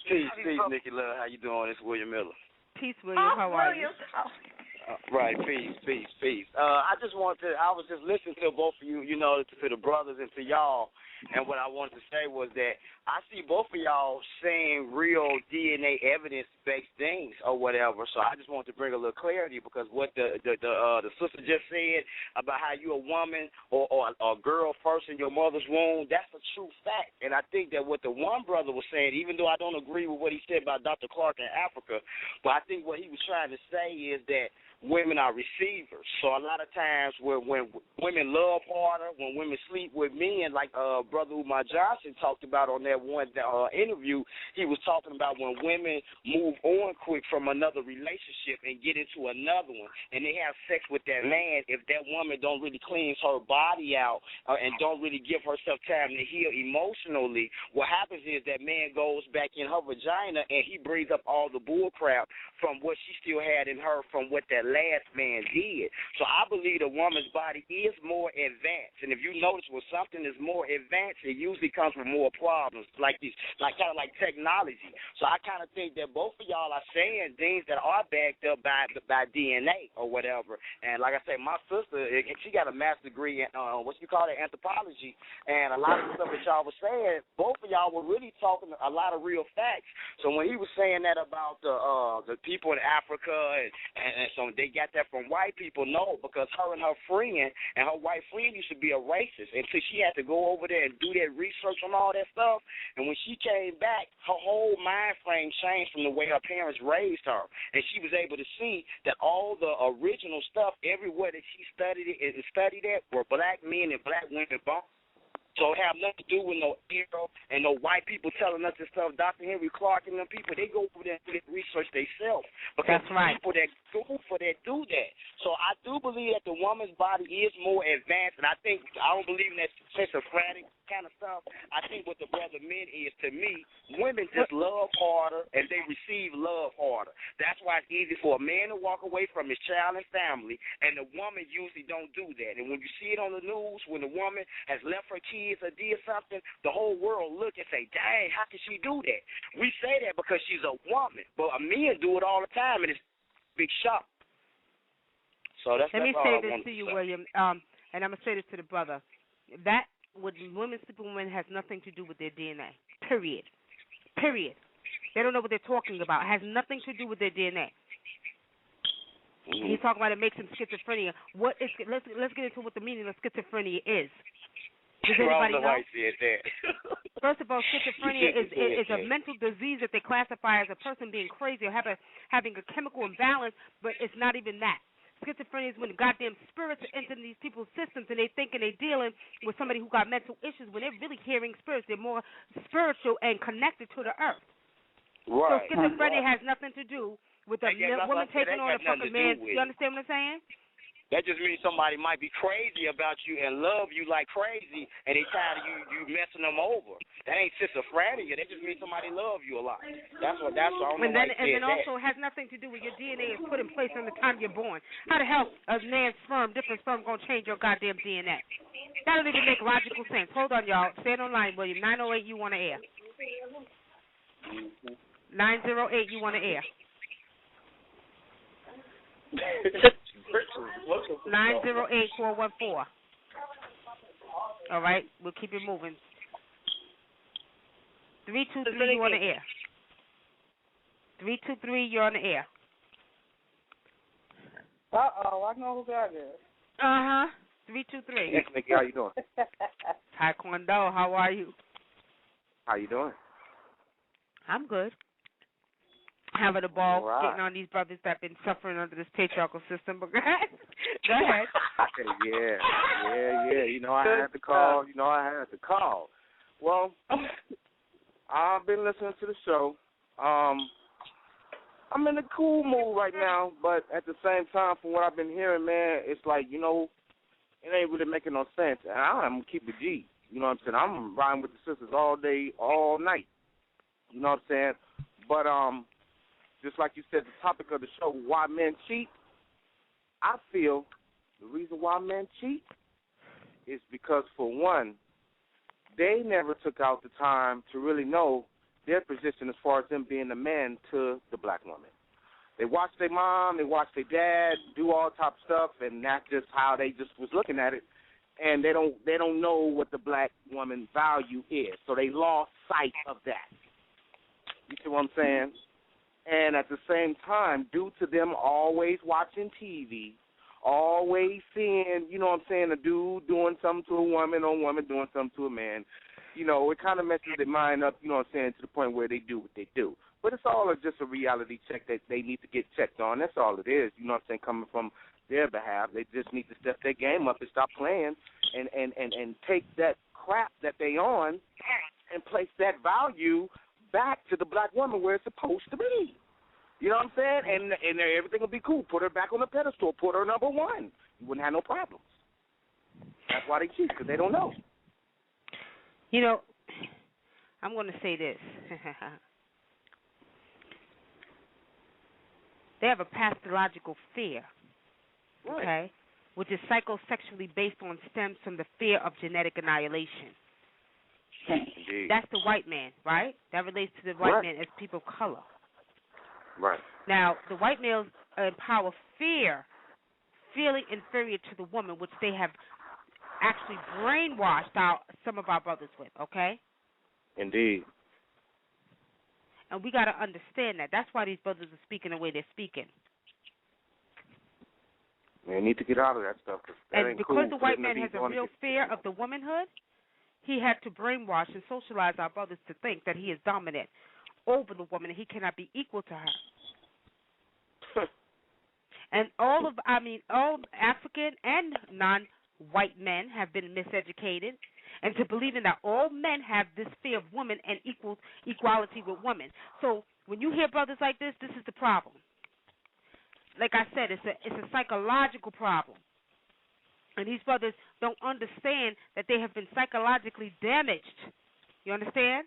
Peace, Nikki Love. How you doing? It's William Miller. Peace, William. How are you? Right, peace. I was just listening to both of you, to the brothers and to y'all, and what I wanted to say was that I see both of y'all saying real DNA evidence-based things or whatever, so I just wanted to bring a little clarity because what the sister just said about how you're a woman or a girl first in your mother's womb, that's a true fact, and I think that what the one brother was saying, even though I don't agree with what he said about Dr. Clark in Africa, but I think what he was trying to say is that women are receivers. So a lot of times when women love harder, when women sleep with men, like Brother Umar Johnson talked about on that one interview, he was talking about when women move on quick from another relationship and get into another one, and they have sex with that man, if that woman don't really cleanse her body out and don't really give herself time to heal emotionally, what happens is that man goes back in her vagina and he brings up all the bull crap from what she still had in her from what that last man did. So I believe a woman's body is more advanced, and if you notice when something is more advanced, it usually comes with more problems, like kind of like technology. So I kind of think that both of y'all are saying things that are backed up by DNA or whatever. And like I said, my sister, she got a master's degree in anthropology, and a lot of the stuff that y'all were saying, both of y'all were really talking a lot of real facts. So when he was saying that about the people in Africa and so they got that from white people, no, because her and her friend and her white friend used to be a racist until she had to go over there and do that research on all that stuff. And when she came back, her whole mind frame changed from the way her parents raised her. And she was able to see that all the original stuff everywhere that she studied at were black men and black women born. So it have nothing to do with no Arab and no white people telling us this stuff. Dr. Henry Clark and them people, they go over there and do that research themselves. Because people that go for that do that. So I do believe that the woman's body is more advanced, and I don't believe in that schizophrenic kind of stuff. I think what the brother meant is, to me, women just love harder and they receive love harder. That's why it's easy for a man to walk away from his child and family, and the woman usually don't do that. And when you see it on the news, when the woman has left her kids or did something, the whole world look and say, dang, how can she do that? We say that because she's a woman, but men do it all the time, and it's a big shock. So Let me say this to you, William, and I'm going to say this to the brother. That, with women sleeping with women, has nothing to do with their DNA, period. They don't know what they're talking about. It has nothing to do with their DNA. He's talking about it makes them schizophrenia. What is? Let's get into what the meaning of schizophrenia is. Does anybody know? First of all, schizophrenia is a mental disease that they classify as a person being crazy or having a chemical imbalance, but it's not even that. Schizophrenia is when the goddamn spirits are entering these people's systems and they thinking they dealing with somebody who got mental issues when they're really hearing spirits. They're more spiritual and connected to the earth. Right. So schizophrenia has nothing to do with a woman taking on a fucking man. You understand what I'm saying? That just means somebody might be crazy about you and love you like crazy, and they tired of you messing them over. That ain't schizophrenia. That just means somebody love you a lot. That's what. I don't know. And then also has nothing to do with your DNA is put in place from the time you're born. How the hell a man's sperm, different sperm, gonna change your goddamn DNA? That don't even make logical sense. Hold on, y'all. Stay on the line, William. 908, you want to air. 908, you want to air. 908-414. All right, we'll keep it moving. 323, you're on the air. 323, you're on the air. I know who that is. 323. Yes, Nikki, how you doing? Taekwondo, how are you? How you doing? I'm good. Having a ball, right. Getting on these brothers that have been suffering under this patriarchal system. But go ahead. Go ahead. Yeah. You know, I had to call. Well, I've been listening to the show. I'm in a cool mood right now, but at the same time, from what I've been hearing, man, it's like, you know, it ain't really making no sense. And I'm going to keep it G. You know what I'm saying? I'm riding with the sisters all day, all night. You know what I'm saying? But, just like you said, the topic of the show, why men cheat, I feel the reason why men cheat is because, for one, they never took out the time to really know their position as far as them being a man to the black woman. They watched their mom, they watched their dad do all type of stuff, and that's just how they just was looking at it. And they don't know what the black woman value is, so they lost sight of that. You see what I'm saying? And at the same time, due to them always watching TV, always seeing, you know what I'm saying, a dude doing something to a woman or a woman doing something to a man, you know, it kind of messes their mind up, you know what I'm saying, to the point where they do what they do. But it's all just a reality check that they need to get checked on. That's all it is, you know what I'm saying, coming from their behalf. They just need to step their game up and stop playing and take that crap that they on and place that value back to the black woman where it's supposed to be. You know what I'm saying? And everything will be cool. Put her back on the pedestal. Put her number one. You wouldn't have no problems. That's why they cheat, because they don't know. You know, I'm going to say this. They have a pathological fear, okay, which is psychosexually based on stems from the fear of genetic annihilation. Indeed. That's the white man, right? That relates to the white man as people of color. Right. Now, the white males empower fear, feeling inferior to the woman, which they have actually brainwashed some of our brothers with, okay? Indeed. And we got to understand that. That's why these brothers are speaking the way they're speaking. They need to get out of that stuff. And because the white man has a real fear of the womanhood, he had to brainwash and socialize our brothers to think that he is dominant over the woman and he cannot be equal to her. And all African and non-white men have been miseducated into believing that all men have this fear of women and equality with women. So when you hear brothers like this is the problem. Like I said, it's a psychological problem. And these brothers don't understand that they have been psychologically damaged. You understand?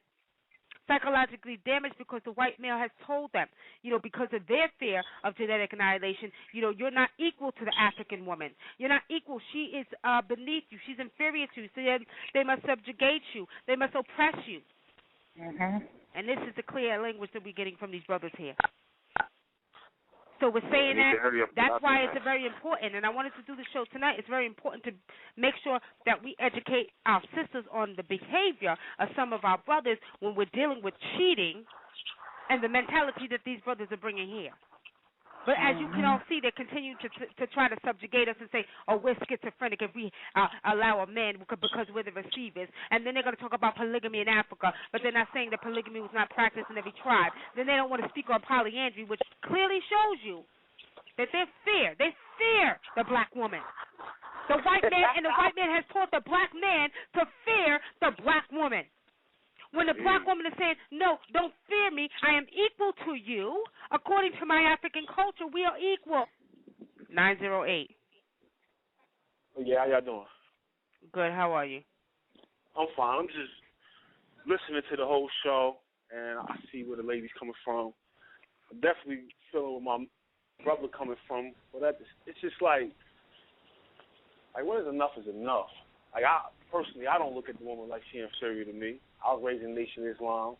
Psychologically damaged because the white male has told them, you know, because of their fear of genetic annihilation, you know, you're not equal to the African woman. You're not equal. She is beneath you. She's inferior to you. So they must subjugate you. They must oppress you. Mm-hmm. And this is the clear language that we're getting from these brothers here. So we're saying that's why it's very important, and I wanted to do the show tonight. It's very important to make sure that we educate our sisters on the behavior of some of our brothers when we're dealing with cheating and the mentality that these brothers are bringing here. But as you can all see, they continue to try to subjugate us and say, oh, we're schizophrenic if we allow a man because we're the receivers. And then they're going to talk about polygamy in Africa, but they're not saying that polygamy was not practiced in every tribe. Then they don't want to speak on polyandry, which clearly shows you that they fear the black woman. The white man has taught the black man to fear the black woman. When the black woman is saying, no, don't fear me, I am equal to you. According to my African culture, we are equal. 908. Yeah, how y'all doing? Good, how are you? I'm fine. I'm just listening to the whole show, and I see where the lady's coming from. I'm definitely feeling where my brother coming from, but it's just like what is enough is enough. Like, I don't look at the woman like she inferior to me. I was raised in Nation Islam.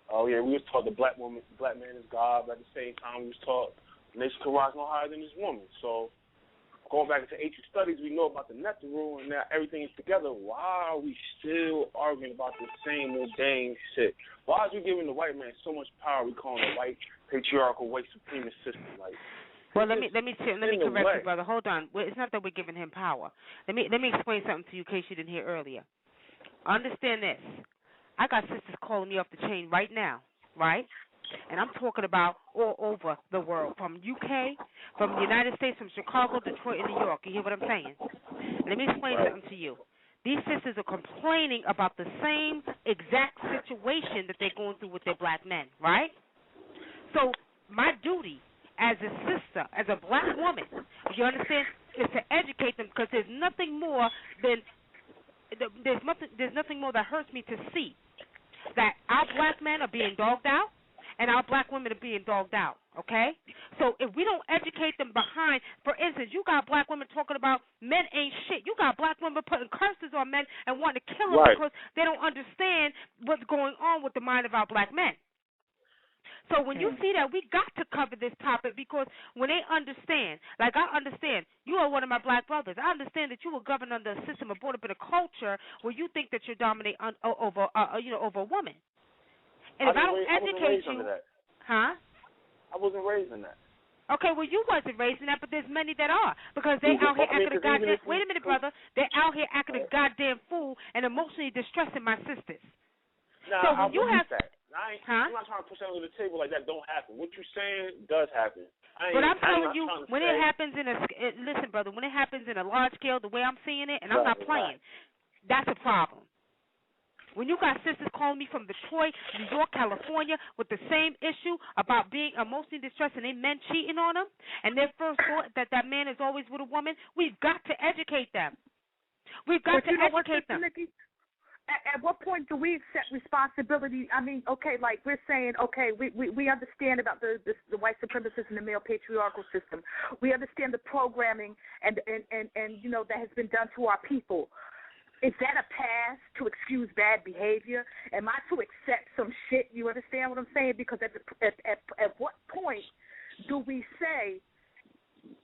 We was taught the black man is God, but at the same time we was taught the nation can rise no higher than this woman. So going back into ancient studies, we know about the Netheru and now everything is together. Why are we still arguing about the same old dang shit? Why are you giving the white man so much power? We call it a white patriarchal white supremacist system. Like, well, let me correct you, brother. Hold on. It's not that we're giving him power. Let me explain something to you in case you didn't hear earlier. Understand this. I got sisters calling me off the chain right now, right? And I'm talking about all over the world, from UK, from the United States, from Chicago, Detroit, and New York. You hear what I'm saying? Let me explain something to you. These sisters are complaining about the same exact situation that they're going through with their black men, right? So my duty as a sister, as a black woman, you understand, is to educate them, because there's nothing more that hurts me to see that our black men are being dogged out and our black women are being dogged out, okay? So if we don't educate them behind, for instance, you got black women talking about men ain't shit. You got black women putting curses on men and wanting to kill them because they don't understand what's going on with the mind of our black men. So when you see that, we got to cover this topic, because when they understand, like I understand, you are one of my black brothers. I understand that you were governed under a system or brought up in a culture where you think that you dominate over a woman. And if I don't educate you, huh? I wasn't raised in that. Okay, well, you wasn't raised in that, but there's many that are, because they out here acting a goddamn. Wait a minute, brother. They're out here acting a goddamn fool and emotionally distressing my sisters. Nah, so when you have that. I'm not trying to push that under the table like that. Don't happen. What you're saying does happen. But I'm telling you, when it happens listen, brother, when it happens in a large scale, the way I'm seeing it, and I'm not playing, that's a problem. When you got sisters calling me from Detroit, New York, California, with the same issue about being emotionally distressed and they men cheating on them, and their first thought that man is always with a woman, we've got to educate them. We've got to educate them. At what point do we accept responsibility? I mean, okay, like we're saying, okay, we understand about the white supremacists and the male patriarchal system. We understand the programming and you know that has been done to our people. Is that a pass to excuse bad behavior? Am I to accept some shit? You understand what I'm saying? Because at what point do we say,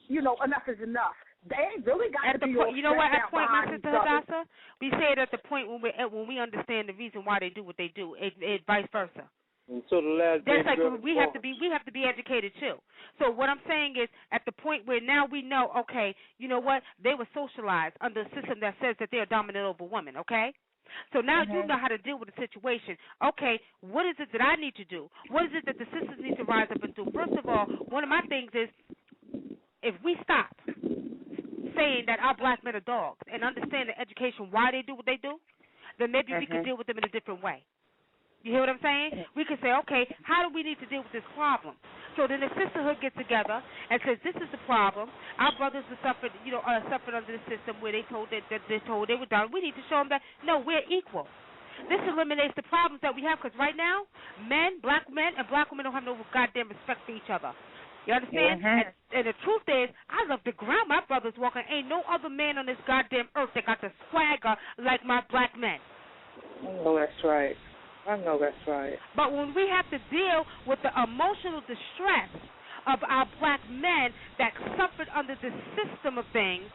you know, enough is enough? They ain't really got to be all you know what? At point, my sister brothers. Hadassah, we say it at the point when we understand the reason why they do what they do. It vice versa. Until the last Just like we have to be educated too. So what I'm saying is, at the point where now we know, okay, you know what? They were socialized under a system that says that they're dominant over women. Okay. So now you know how to deal with the situation. Okay, what is it that I need to do? What is it that the sisters need to rise up and do? First of all, one of my things is, if we stop saying that our black men are dogs and understand the education why they do what they do, then maybe we can deal with them in a different way. You hear what I'm saying? We can say, okay, how do we need to deal with this problem? So then the sisterhood gets together and says, this is the problem. Our brothers were suffered under the system where they told they were done. We need to show them that, no, we're equal. This eliminates the problems that we have, because right now, black men and black women don't have no goddamn respect for each other. You understand? And the truth is, I love the ground my brothers walking. Ain't no other man on this goddamn earth that got the swagger like my black men. I know that's right. But when we have to deal with the emotional distress of our black men that suffered under the system of things,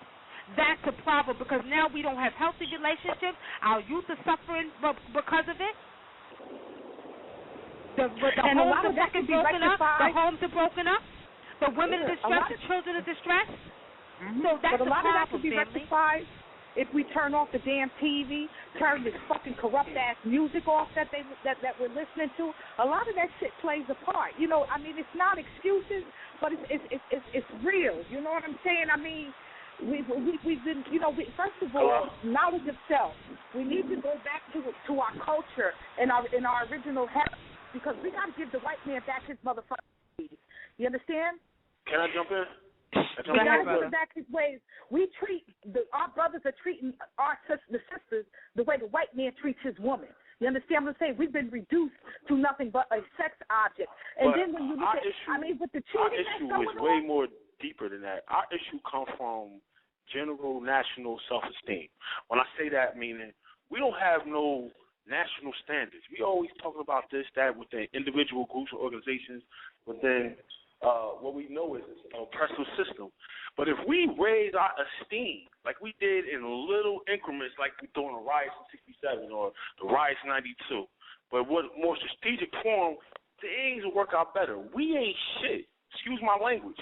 that's a problem, because now we don't have healthy relationships. Our youth are suffering because of it. The homes are fucking broken up. The homes are broken up. The women are distressed. The children are distressed. So that's but a lot the problem, of that can be rectified. if we turn off the damn TV, turn this fucking corrupt-ass music off that we're listening to. A lot of that shit plays a part. You know, I mean, it's not excuses, but it's real. You know what I'm saying? I mean, we've been, you know, first of all, knowledge of self. We need to go back to our culture and our original heritage, because we got to give the white man back his motherfucking ways. You understand? Can I jump in? We got to give back his ways. Our brothers are treating the sisters the way the white man treats his woman. You understand what I'm saying? We've been reduced to nothing but a sex object. And but then when you look at, I mean, with the cheating that's going on. Our issue is way more deeper than that. Our issue comes from general national self-esteem. When I say that, meaning we don't have no national standards. We always talking about this, that within individual groups or organizations, but then what we know is an oppressive system. But if we raise our esteem, like we did in little increments, like we during the riots in '67 or the riots in '92, but what more strategic form, things will work out better. We ain't shit. Excuse my language,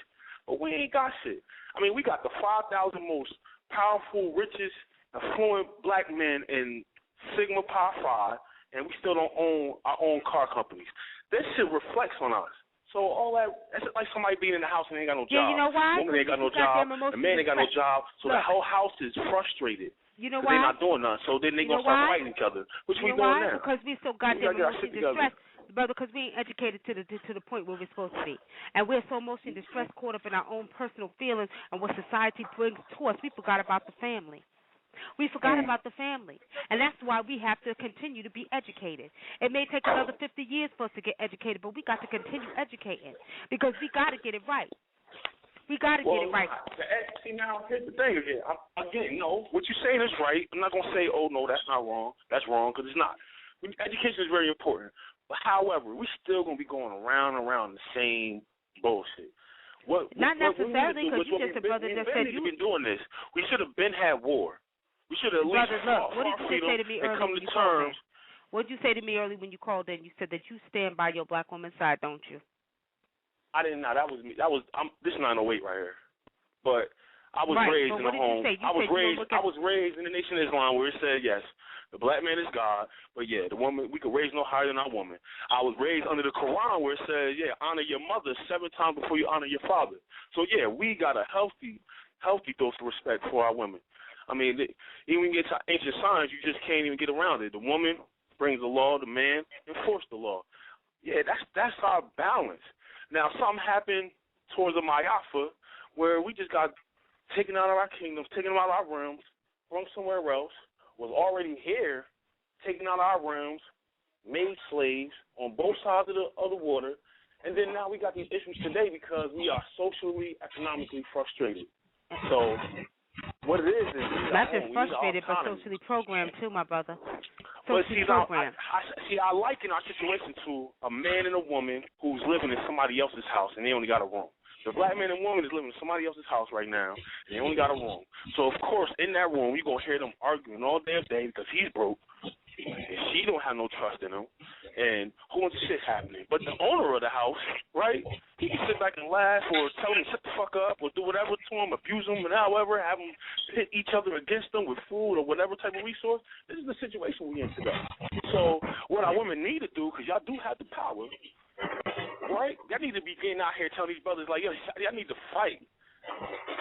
but we ain't got shit. I mean, we got the 5,000 most powerful, richest, affluent black men in Sigma Pi Phi, and we still don't own our own car companies. This shit reflects on us. So all that's like somebody being in the house and ain't got no job. Yeah, you know why? Woman ain't got no job. The man ain't got no job. So the whole house is frustrated. You know why? They're not doing nothing. So then they gonna start fighting each other. Which we doing now? Because we so goddamn emotionally distressed, brother. Because we ain't educated to the point where we're supposed to be, and we're so emotionally distressed, caught up in our own personal feelings and what society brings to us. We forgot about the family. We forgot about the family, and that's why we have to continue to be educated. It may take another 50 years for us to get educated, but we got to continue educating because we got to get it right. We got to get it right. See, now, here's the thing again. Again, no, what you're saying is right. I'm not going to say, oh, no, that's not wrong. That's wrong, because it's not. Education is very important. But, however, we're still going to be going around and around the same bullshit. Not necessarily, because you just a brother that said you... been doing this. We should have been had war. We should have at least fought what did you say to me earlier come when to you terms. What did you say to me earlier when you called in? You said that you stand by your black woman's side, don't you? I didn't know. That was me. This is 908 right here. But I was raised in a home. I was raised in the Nation of Islam where it said, yes, the black man is God, but yeah, the woman, we could raise no higher than our woman. I was raised under the Quran where it says, yeah, honor your mother 7 times before you honor your father. So yeah, we got a healthy dose of respect for our women. I mean, even when you get to ancient science, you just can't even get around it. The woman brings the law, the man enforces the law. Yeah, that's our balance. Now, something happened towards the Mayafa where we just got taken out of our kingdoms, taken out of our realms, from somewhere else, was already here, taken out of our realms, made slaves on both sides of the water, and then now we got these issues today because we are socially, economically frustrated. So what it is not just frustrated, but socially programmed too, my brother. Socially programmed. I liken our situation to a man and a woman who's living in somebody else's house and they only got a room. The black man and woman is living in somebody else's house right now and they only got a room. So of course in that room you're gonna hear them arguing all damn day because he's broke and she don't have no trust in him and who wants shit happening. But the owner of the house, right, he can sit back and laugh or tell him to shut the fuck up or do whatever to him, abuse him and however, have them pit each other against them with food or whatever type of resource. This is the situation we in today. So what our women need to do, because y'all do have the power, right, y'all need to be getting out here telling these brothers like, yo, y'all need to fight.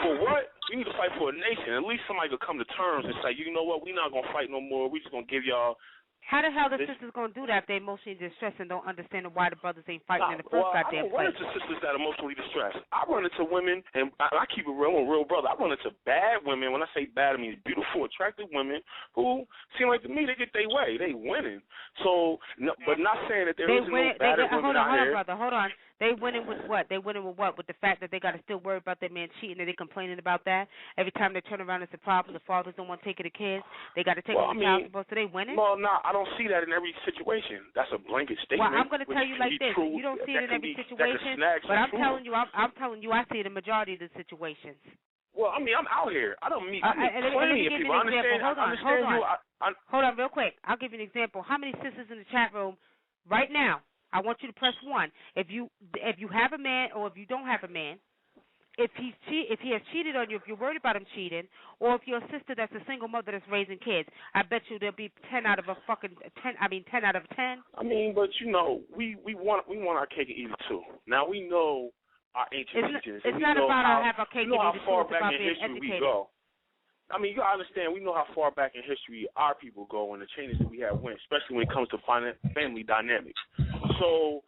For what? We need to fight for a nation. At least somebody could come to terms and say, you know what, we're not going to fight no more. We're just going to give y'all. How the hell the sisters going to do that if they're emotionally distressed and don't understand why the brothers ain't fighting in the first goddamn place? I don't run into sisters that are emotionally distressed. I run into women, and I keep it real, I'm a real brother. I run into bad women. When I say bad, I mean beautiful, attractive women who seem like to me they get their way. They winning. So, no, but not saying that there isn't no bad women out here. Hold on, brother, hold on. They winning with what? They winning with what? With the fact that they got to still worry about their man cheating and they complaining about that? Every time they turn around, it's a problem. The fathers don't want to take care of the kids. They got to take care of the child support, so they winning? Well, no, I don't see that in every situation. That's a blanket statement. Well, I'm going to tell you like this. You don't see it in every situation, but I'm telling you, I see it in the majority of the situations. Well, I mean, I'm out here. I don't meet plenty of people. I understand. Hold on, real quick. I'll give you an example. How many sisters in the chat room right now? I want you to press 1. If you have a man or if you don't have a man, he has cheated on you, if you're worried about him cheating, or if you're a sister that's a single mother that's raising kids, I bet you there'll be 10 out of 10. I mean, but you know, we want our cake and eat it too. Now we know our ancient teachings. It's not about our cake and eat it too. How far it's back about in being history educated. we go. I mean, you gotta understand. We know how far back in history our people go and the changes that we have went, especially when it comes to family dynamics. So.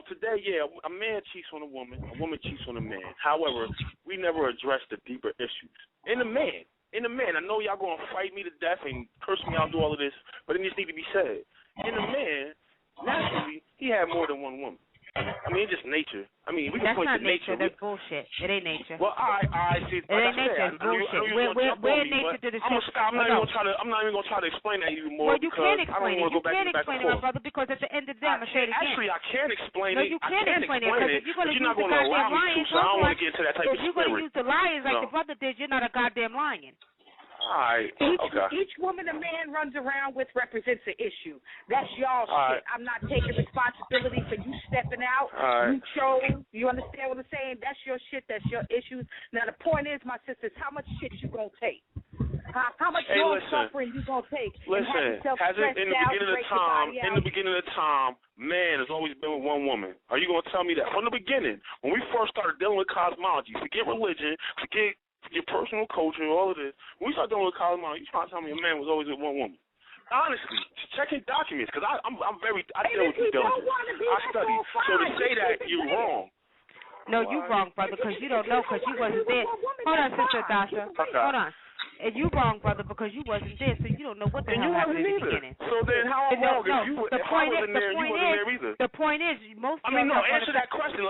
Today, a man cheats on a woman cheats on a man. However, we never address the deeper issues. In the man, I know y'all going to fight me to death and curse me out and do all of this, but it just need to be said. In the man, naturally, he had more than one woman. I mean, it's just nature. I mean, we can point to nature. That's bullshit. It ain't nature. Well, I see. It ain't nature. It's bullshit. Where nature did it? I'm not even gonna try to explain that even more. Well, you can't explain it. You can't explain it, my brother, because at the end of the day, I'm gonna say it again. Actually, I can explain it. No, you can't explain it because if you're gonna use not the going to allow goddamn me to, so I don't want to get into that type of spirit. If you're gonna use the lions like the brother did, you're not a goddamn lion. All right. Each woman a man runs around with represents an issue. That's y'all shit. I'm not taking responsibility for you stepping out. You chose. You understand what I'm saying? That's your shit. That's your issues. Now, the point is, my sisters, how much shit you going to take? How much suffering you going to take? Listen, in the beginning of the time, man has always been with one woman. Are you going to tell me that? From the beginning, when we first started dealing with cosmology, forget religion, forget your personal culture, all of this. When we start dealing with cosmology, you trying to tell me a man was always with one woman? Honestly, check your documents, because I deal with due diligence. I study. So to say that, you're wrong. No, you wrong, brother, because you don't know, because you wasn't there. Hold on, Sister Dasha. Hold on. And you wrong, brother, because you wasn't there, so you don't know what the hell happened in the beginning. So then how am I wrong if I wasn't there and you wasn't there either? The point is, answer that question.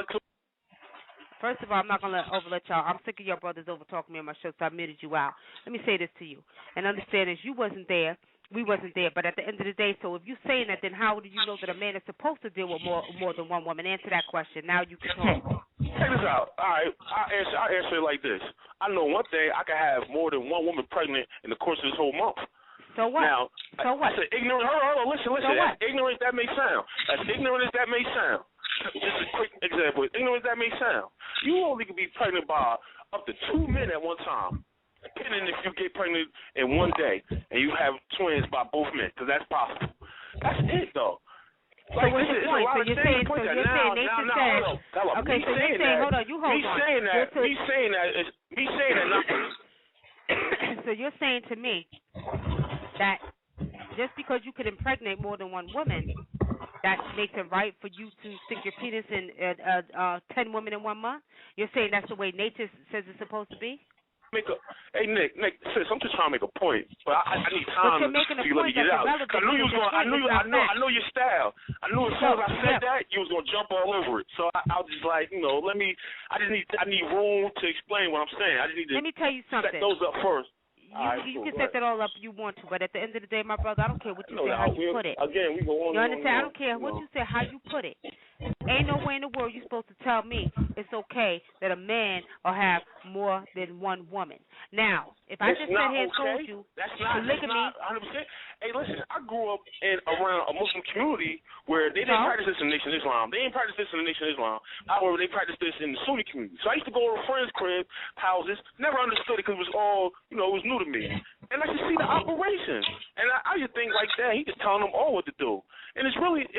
First of all, I'm not going to overlet y'all. I'm sick of your brothers over talking me on my show, so I muted you out. Let me say this to you. And understand is you wasn't there, we wasn't there, but at the end of the day, so if you're saying that, then how do you know that a man is supposed to deal with more than one woman? Answer that question. Now you can talk. Check this out. All right, I'll answer it like this. I know one thing, I can have more than one woman pregnant in the course of this whole month. So what? Now, so what? I said ignorant. Hold on, listen. So what? As ignorant as that may sound. As ignorant as that may sound. Just a quick example. Ignorant as that may sound. You only can be pregnant by up to 2 men at one time. Depending if you get pregnant in one day and you have twins by both men, because that's possible. That's it, though. So what's your point? So you're saying nature says. Okay, so you're saying, hold on, you hold on. Me saying that. So you're saying to me that just because you could impregnate more than one woman, that makes it right for you to stick your penis in 10 women in 1 month? You're saying that's the way nature says it's supposed to be? Hey Nick, sis, I'm just trying to make a point, but I need time to let me get it out. I knew you was going. I know your style. I knew as soon as I said that, you was gonna jump all over it. So I was just like, I need room to explain what I'm saying. I just need to. Let me tell you something. Set those up first. You can set that all up if you want to, but at the end of the day, my brother, I don't care what you say, how you put it. Again, we go on. You understand? I don't care what you say, how you put it. Ain't no way in the world you're supposed to tell me it's okay that a man will have more than one woman. Now, if I just sat here and told you polygamy. Hey, listen, I grew up around a Muslim community where they didn't practice this in the Nation of Islam. They didn't practice this in the Nation of Islam. However, they practiced this in the Sunni community. So I used to go over friends' crib, houses, never understood it because it was all, it was new to me. And I could see the operation. And I just think like that, he just telling them all what to do. And it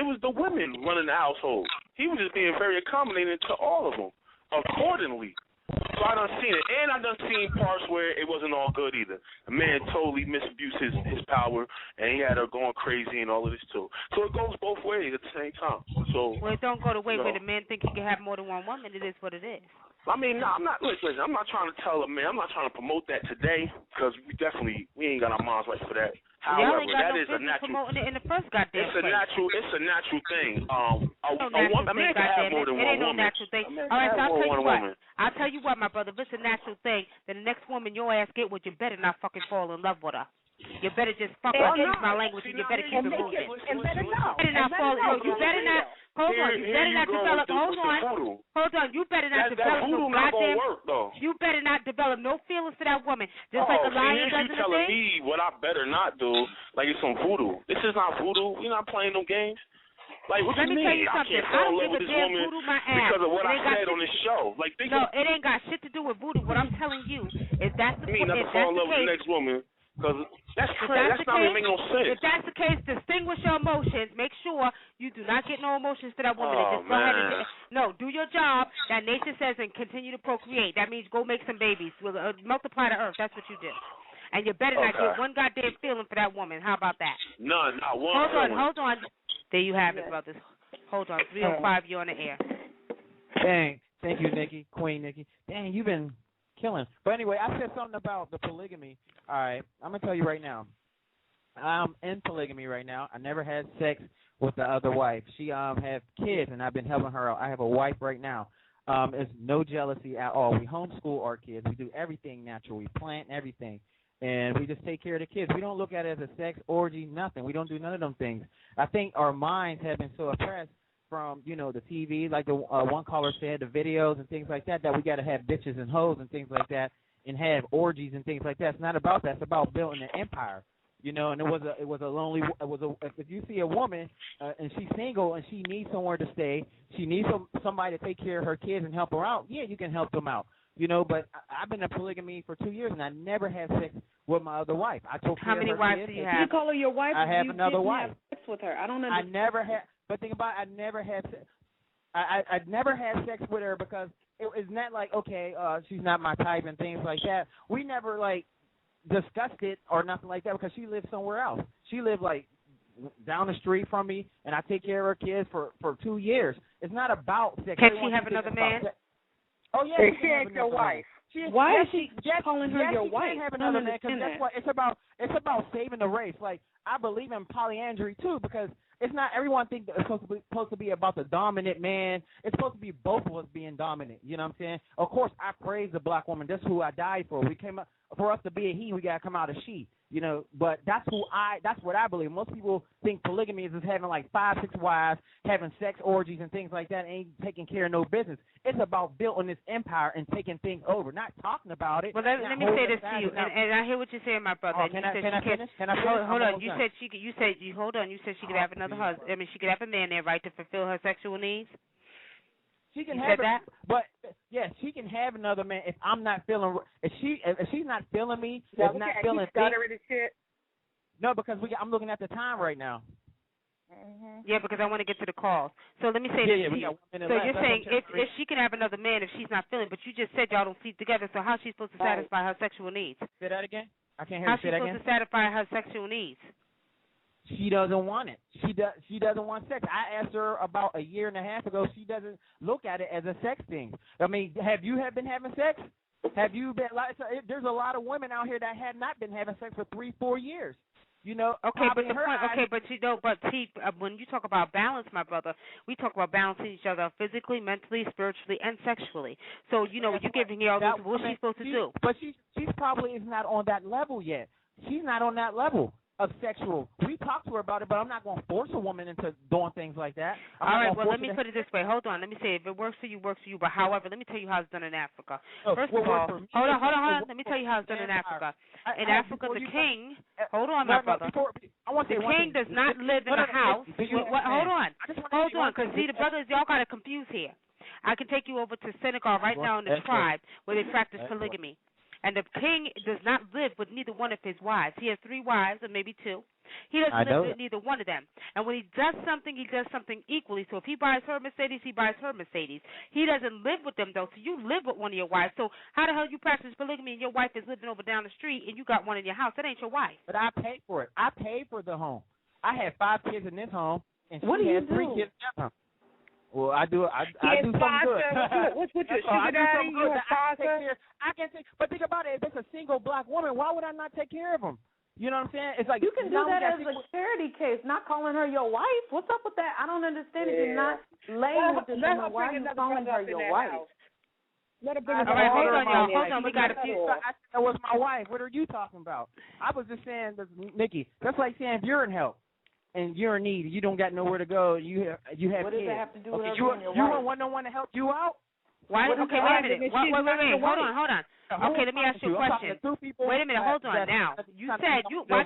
was the women running the household. He was just being very accommodating to all of them accordingly. So I done seen it. And I done seen parts where it wasn't all good either. The man totally misused his power, and he had her going crazy and all of this too. So it goes both ways at the same time. So it don't go the way where the man think he can have more than one woman. It is what it is. I mean, no, I'm not. Listen, I'm not trying to tell a man. I'm not trying to promote that today because we ain't got our minds right for that. However, that is a natural. Promoting it in the first goddamn It's a natural thing. A man can have more than one woman. It ain't no natural thing. All right, so I'll tell you what, my brother. If it's a natural thing, then the next woman your ass get with, you better not fucking fall in love with her. You better just fuck her. Excuse my language, and you better keep it moving. And better know. You better not fall. You better not. Hold on. You better not develop. Hold on. You better not develop no goddamn. You better not develop no feelings for that woman. Just like a lion doesn't. You telling me what I better not do? Like it's some voodoo. This is not voodoo. We're not playing no games. Like, what Let you me mean? tell you I something. can't I fall in don't love give with a this damn woman voodoo my ass. because of what I said on to, this show. Like, think no, it ain't got shit to do with voodoo. What I'm telling you is that's the you mean not to fall in love with the next woman? Because that's crazy. That's not even make no sense. If that's the case, distinguish your emotions. Make sure you do not get no emotions to that woman. Oh, Just go ahead and man. do your job that nature says and continue to procreate. That means go make some babies. Multiply the earth. That's what you do. And you better not get one goddamn feeling for that woman. How about that? None, not one. Hold on. There you have it, brothers. Hold on. 305, you're on the air. Dang. Thank you, Nikki. Queen Nikki. Dang, you've been killing. But anyway, I said something about the polygamy. All right, I'm going to tell you right now. I'm in polygamy right now. I never had sex with the other wife. She had kids, and I've been helping her out. I have a wife right now. It's no jealousy at all. We homeschool our kids. We do everything natural. We plant everything, and we just take care of the kids. We don't look at it as a sex orgy, nothing. We don't do none of them things. I think our minds have been so oppressed from, the TV, like the one caller said, the videos and things like that we got to have bitches and hoes and things like that and have orgies and things like that. It's not about that. It's about building an empire, and if you see a woman and she's single and she needs somewhere to stay, she needs somebody to take care of her kids and help her out, yeah, you can help them out, but I've been in polygamy for 2 years and I never had sex with my other wife. I took care of her kids. How many wives do you have? You call her your wife? I have another wife. Have sex with her. I don't understand. I never had. But think about it, I never had sex with her because it's not like, okay, she's not my type and things like that. We never, discussed it or nothing like that because she lived somewhere else. She lived, down the street from me, and I take care of her kids for 2 years. It's not about sex. Can she have another man? Oh, yeah. She ain't your wife. Why is she calling her your wife? She can have another man because that's what it's about. It's about saving the race. I believe in polyandry, too, because it's not everyone thinks it's supposed to be about the dominant man. It's supposed to be both of us being dominant. You know what I'm saying? Of course, I praise the black woman. That's who I died for. We came up for us to be a he. We got to come out a she. But that's what I believe. Most people think polygamy is just having 5, 6 wives, having sex orgies and things like that, ain't taking care of no business. It's about building this empire and taking things over, not talking about it. Well, let me say this to you, and I hear what you're saying, my brother. Can I finish? Hold on. You said she could. You said she could have another husband. I mean, she could have a man there, right, to fulfill her sexual needs. She can you have said that? But yes, she can have another man if I'm not feeling. If she's not feeling me, Well, not feeling me. Shit. No, because I'm looking at the time right now. Mm-hmm. Yeah, because I want to get to the calls. So let me say this to you. So you're saying if she can have another man if she's not feeling, but you just said y'all don't sleep together. So how's she supposed to satisfy her sexual needs? Say that again. I can't hear how's you. Say that How's she again. supposed to satisfy her sexual needs? She doesn't want it. She doesn't want sex. I asked her about a year and a half ago. She doesn't look at it as a sex thing. I mean, have you been having sex? Have you been? There's a lot of women out here that have not been having sex for 3-4 years. Okay, but the point. Okay, but when you talk about balance, my brother, we talk about balancing each other physically, mentally, spiritually, and sexually. So you're giving me all this. What's she supposed to do? But she's probably is not on that level yet. She's not on that level of sexual. We talked to her about it, but I'm not going to force a woman into doing things like that. All right, well, let me put it this way. Hold on. Let me say, if it works for you, works for you. But however, let me tell you how it's done in Africa. First of all, hold on. Let me tell you how it's done in Africa. In Africa, the king, hold on, my brother. The king does not live in a house. Hold on, because see, the brothers, y'all got to confuse here. I can take you over to Senegal right now in the tribe where they practice polygamy. And the king does not live with neither one of his wives. He has 3 wives, or maybe 2. He doesn't live with neither one of them. And when he does something equally. So if he buys her Mercedes, he buys her Mercedes. He doesn't live with them, though. So you live with one of your wives. So how the hell you practice polygamy and your wife is living over down the street and you got one in your house? That ain't your wife. But I paid for it. I paid for the home. I had 5 kids in this home, and she has 3 kids in that home. Well, I do something good. What's with your sugar daddy? You a sponsor? I can take, but think about it. If it's a single black woman, why would I not take care of them? You know what I'm saying? It's like you can do that as a charity case, not calling her your wife. What's up with that? I don't understand. If you're not laying with this woman, why are you calling her your wife? Let her bring All right, hold on, y'all. Hold on. We got a few. That was my wife. What are you talking about? I was just saying, Nikki. That's like saying if you're in help and you're in need, you don't got nowhere to go. You have what does kids. that have to do with her you being your want wife? no one to help you out? Why? Okay, wait a minute. Wait. Hold on. Okay, let me ask you a question. Wait a minute. Hold on. Now, you said why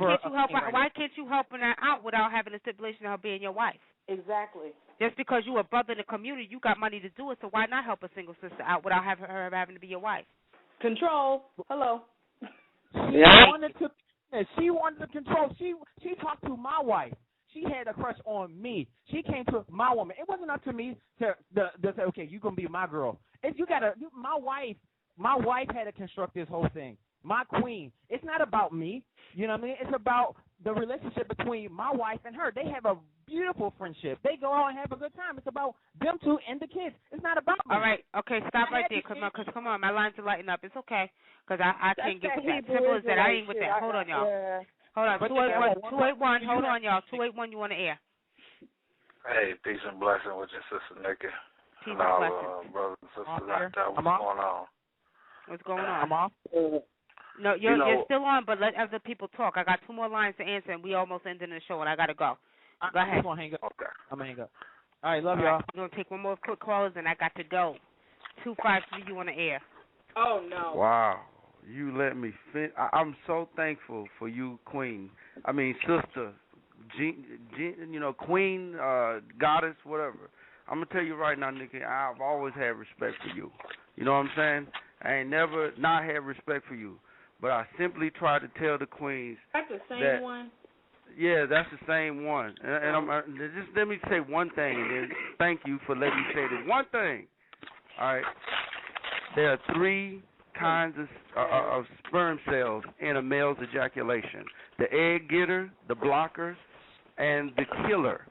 can't you help her out without having a stipulation of her being your wife? Exactly. Just because you a brother in the community, you got money to do it, so why not help a single sister out without her having to be your wife? Control. Hello. She wanted to control. She talked to my wife. She had a crush on me. She came to my woman. It wasn't up to me to say, okay, you're gonna be my girl. If you gotta, my wife had to construct this whole thing. My queen. It's not about me. You know what I mean? It's about the relationship between my wife and her. They have a beautiful friendship. They go out and have a good time. It's about them two and the kids. It's not about me. All right. Okay, stop right there. Come on. My lines are lighting up. It's okay. Because I can't get with that. Simple as that. I ain't with that. Hold on, y'all. Yeah. Hold on. 281. Hold on, y'all. 281, you on the air. Hey, peace and blessing with your sister, Nikki. Peace and and all brothers and sisters out there. What's going on? What's going on? I'm off. No, you're still on, but let other people talk. I got 2 more lines to answer, and we almost ended the show, and I got to go. Go ahead. I'm going to hang up. Okay. I'm going to hang up. All right, love y'all. We're going to take one more quick callers, and I got to go. 253, you on the air. Oh, no. Wow. You let me fit. I'm so thankful for you, Queen. I mean, sister, Queen, goddess, whatever. I'm going to tell you right now, Nikki, I've always had respect for you. You know what I'm saying? I ain't never not had respect for you. But I simply try to tell the queens. That's the same one? Yeah, that's the same one. And just let me say one thing, and then thank you for letting me say this one thing. All right. There are 3 kinds of sperm cells in a male's ejaculation: the egg getter, the blocker, and the killer.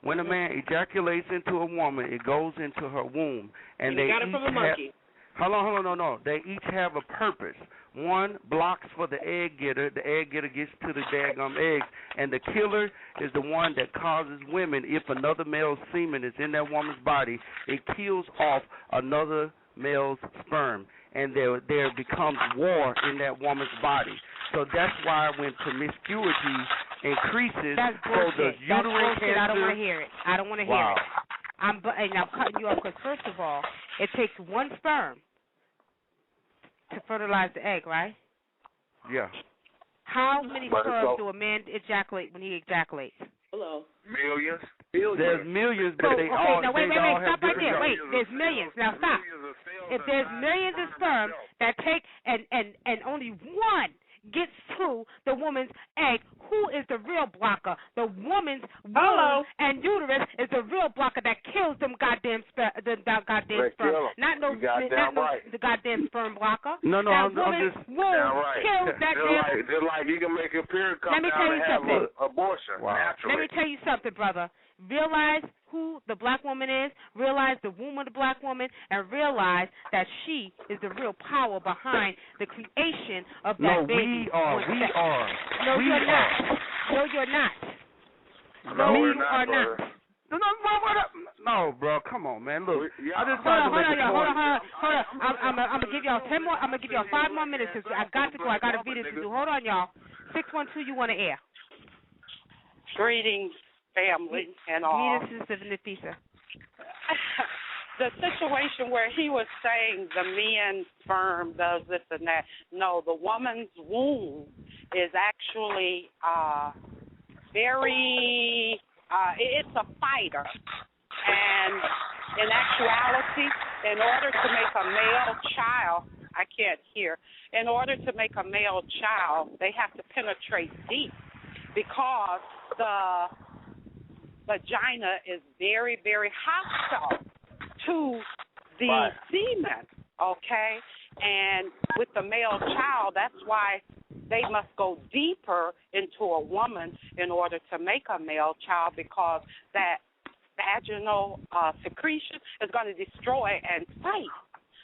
When a man ejaculates into a woman, it goes into her womb, and they got it from a monkey. Hold on, no. They each have a purpose. One blocks for the egg getter. The egg getter gets to the daggum eggs. And the killer is the one that causes women, if another male's semen is in that woman's body, it kills off another male's sperm. And there becomes war in that woman's body. So that's why when promiscuity increases, that's bullshit. So the uterine cancer. I don't want to hear it. I don't want to hear it. I'm cutting you off because, first of all, it takes 1 sperm to fertilize the egg, right? Yeah. How many sperms do a man ejaculate when he ejaculates? Hello. Millions. There's millions, but they all now wait, all stop right there. have Wait, there's millions. Now stop. If there's millions of sperm that take and only 1 gets to the woman's egg, who is the real blocker? The woman's womb and uterus is the real blocker that kills them goddamn sperm. Not the goddamn sperm blocker. No, that I'm woman's just womb kills that damn. Just like you can make a period come Let me down tell you and have something. an abortion naturally. Let me tell you something, brother. Realize who the black woman is, realize the womb of the black woman, and realize that she is the real power behind the creation of that baby. We are. No, you're not. No, you're not. No, you we're not, are brother. not. No, bro, come on, man. Look, I just hold on. Hold on. I'm gonna give y'all 10 more. I'm gonna give y'all 5 more minutes because I got to go. I got a video to do. Hold on, y'all. 612, you want to air? Greetings, family, and all. Greetings, Sister Nafisa. The situation where he was saying the men's sperm does this and that. No, the woman's womb is actually very. It's a fighter, and in actuality, in order to make a male child, I can't hear. In order to make a male child, they have to penetrate deep because the vagina is very, very hostile to the semen, okay? And with the male child, that's why they must go deeper into a woman in order to make a male child, because that vaginal secretion is going to destroy and fight.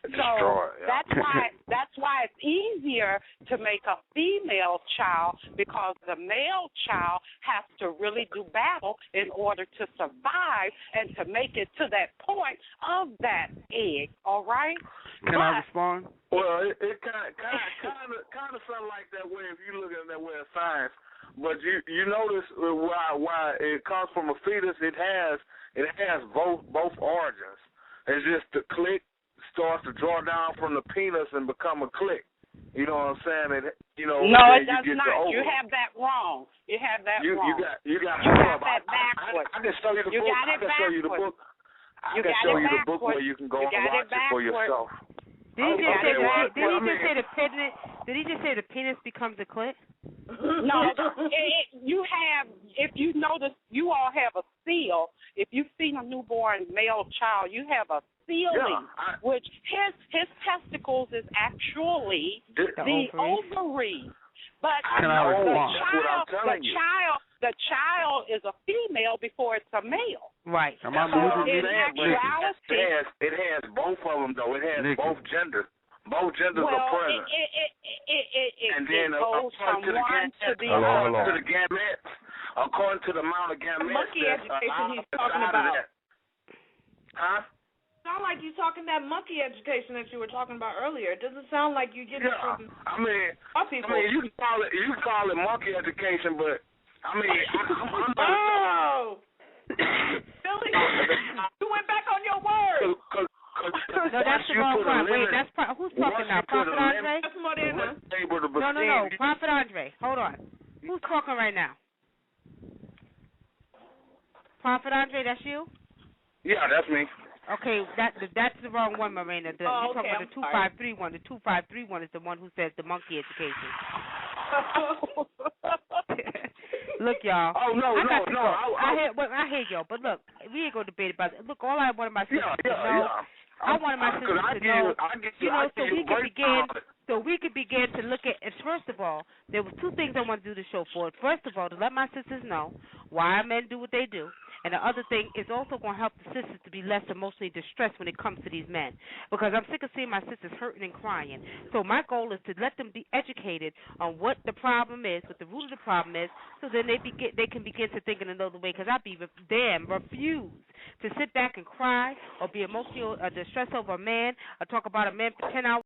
That's why it's easier to make a female child, because the male child has to really do battle in order to survive and to make it to that point of that egg. All right? Can I respond? Well, it kind of sounds like that way if you look at it that way of science. But you notice why it comes from a fetus. It has both origins. It's just the click starts to draw down from the penis and become a click. You know what I'm saying? And, you know, no, it you does get not. the You have that wrong. You have that you wrong. You got that backwards. I can show you the you book. got it I can show you the book. I can show you the book where you can go and watch it for yourself. Did he just say the penis? Did he just say the penis becomes a clit? No, you have. If you notice, you all have a seal. If you've seen a newborn male child, you have a sealing, which his testicles is actually the ovary. But the child is a female before it's a male. Right. So in actuality, it has both of them though. It has both genders. Both genders are present. And then goes from one to the other. To the gametes, according to the amount of gametes. Monkey education he's talking about. Huh? Sound like you talking that monkey education that you were talking about earlier. It doesn't sound like you get it from our people. I mean, you can call it monkey education, but I mean, I'm oh, Billy, you went back on your word. No, that's the wrong one. Wait, that's who's talking now? Prophet Andre? That's Modena. No. Prophet Andre. Hold on. Who's talking right now? Prophet Andre, that's you? Yeah, that's me. Okay, that's the wrong one, Marina. You're talking about the 2531. The 2531 is the one who says the monkey education. Look, y'all. Oh no, I got to no. go. I hear y'all, but look, we ain't gonna debate about it. Look, all I wanted my sisters to know. I wanted my sisters to know. So we could begin to look at. And first of all, there was two things I want to do the show for. First of all, to let my sisters know why men do what they do. And the other thing is also going to help the sisters to be less emotionally distressed when it comes to these men. Because I'm sick of seeing my sisters hurting and crying. So my goal is to let them be educated on what the problem is, what the root of the problem is, so then they can begin to think in another way. Because I refuse to sit back and cry or be emotionally distressed over a man or talk about a man for 10 hours.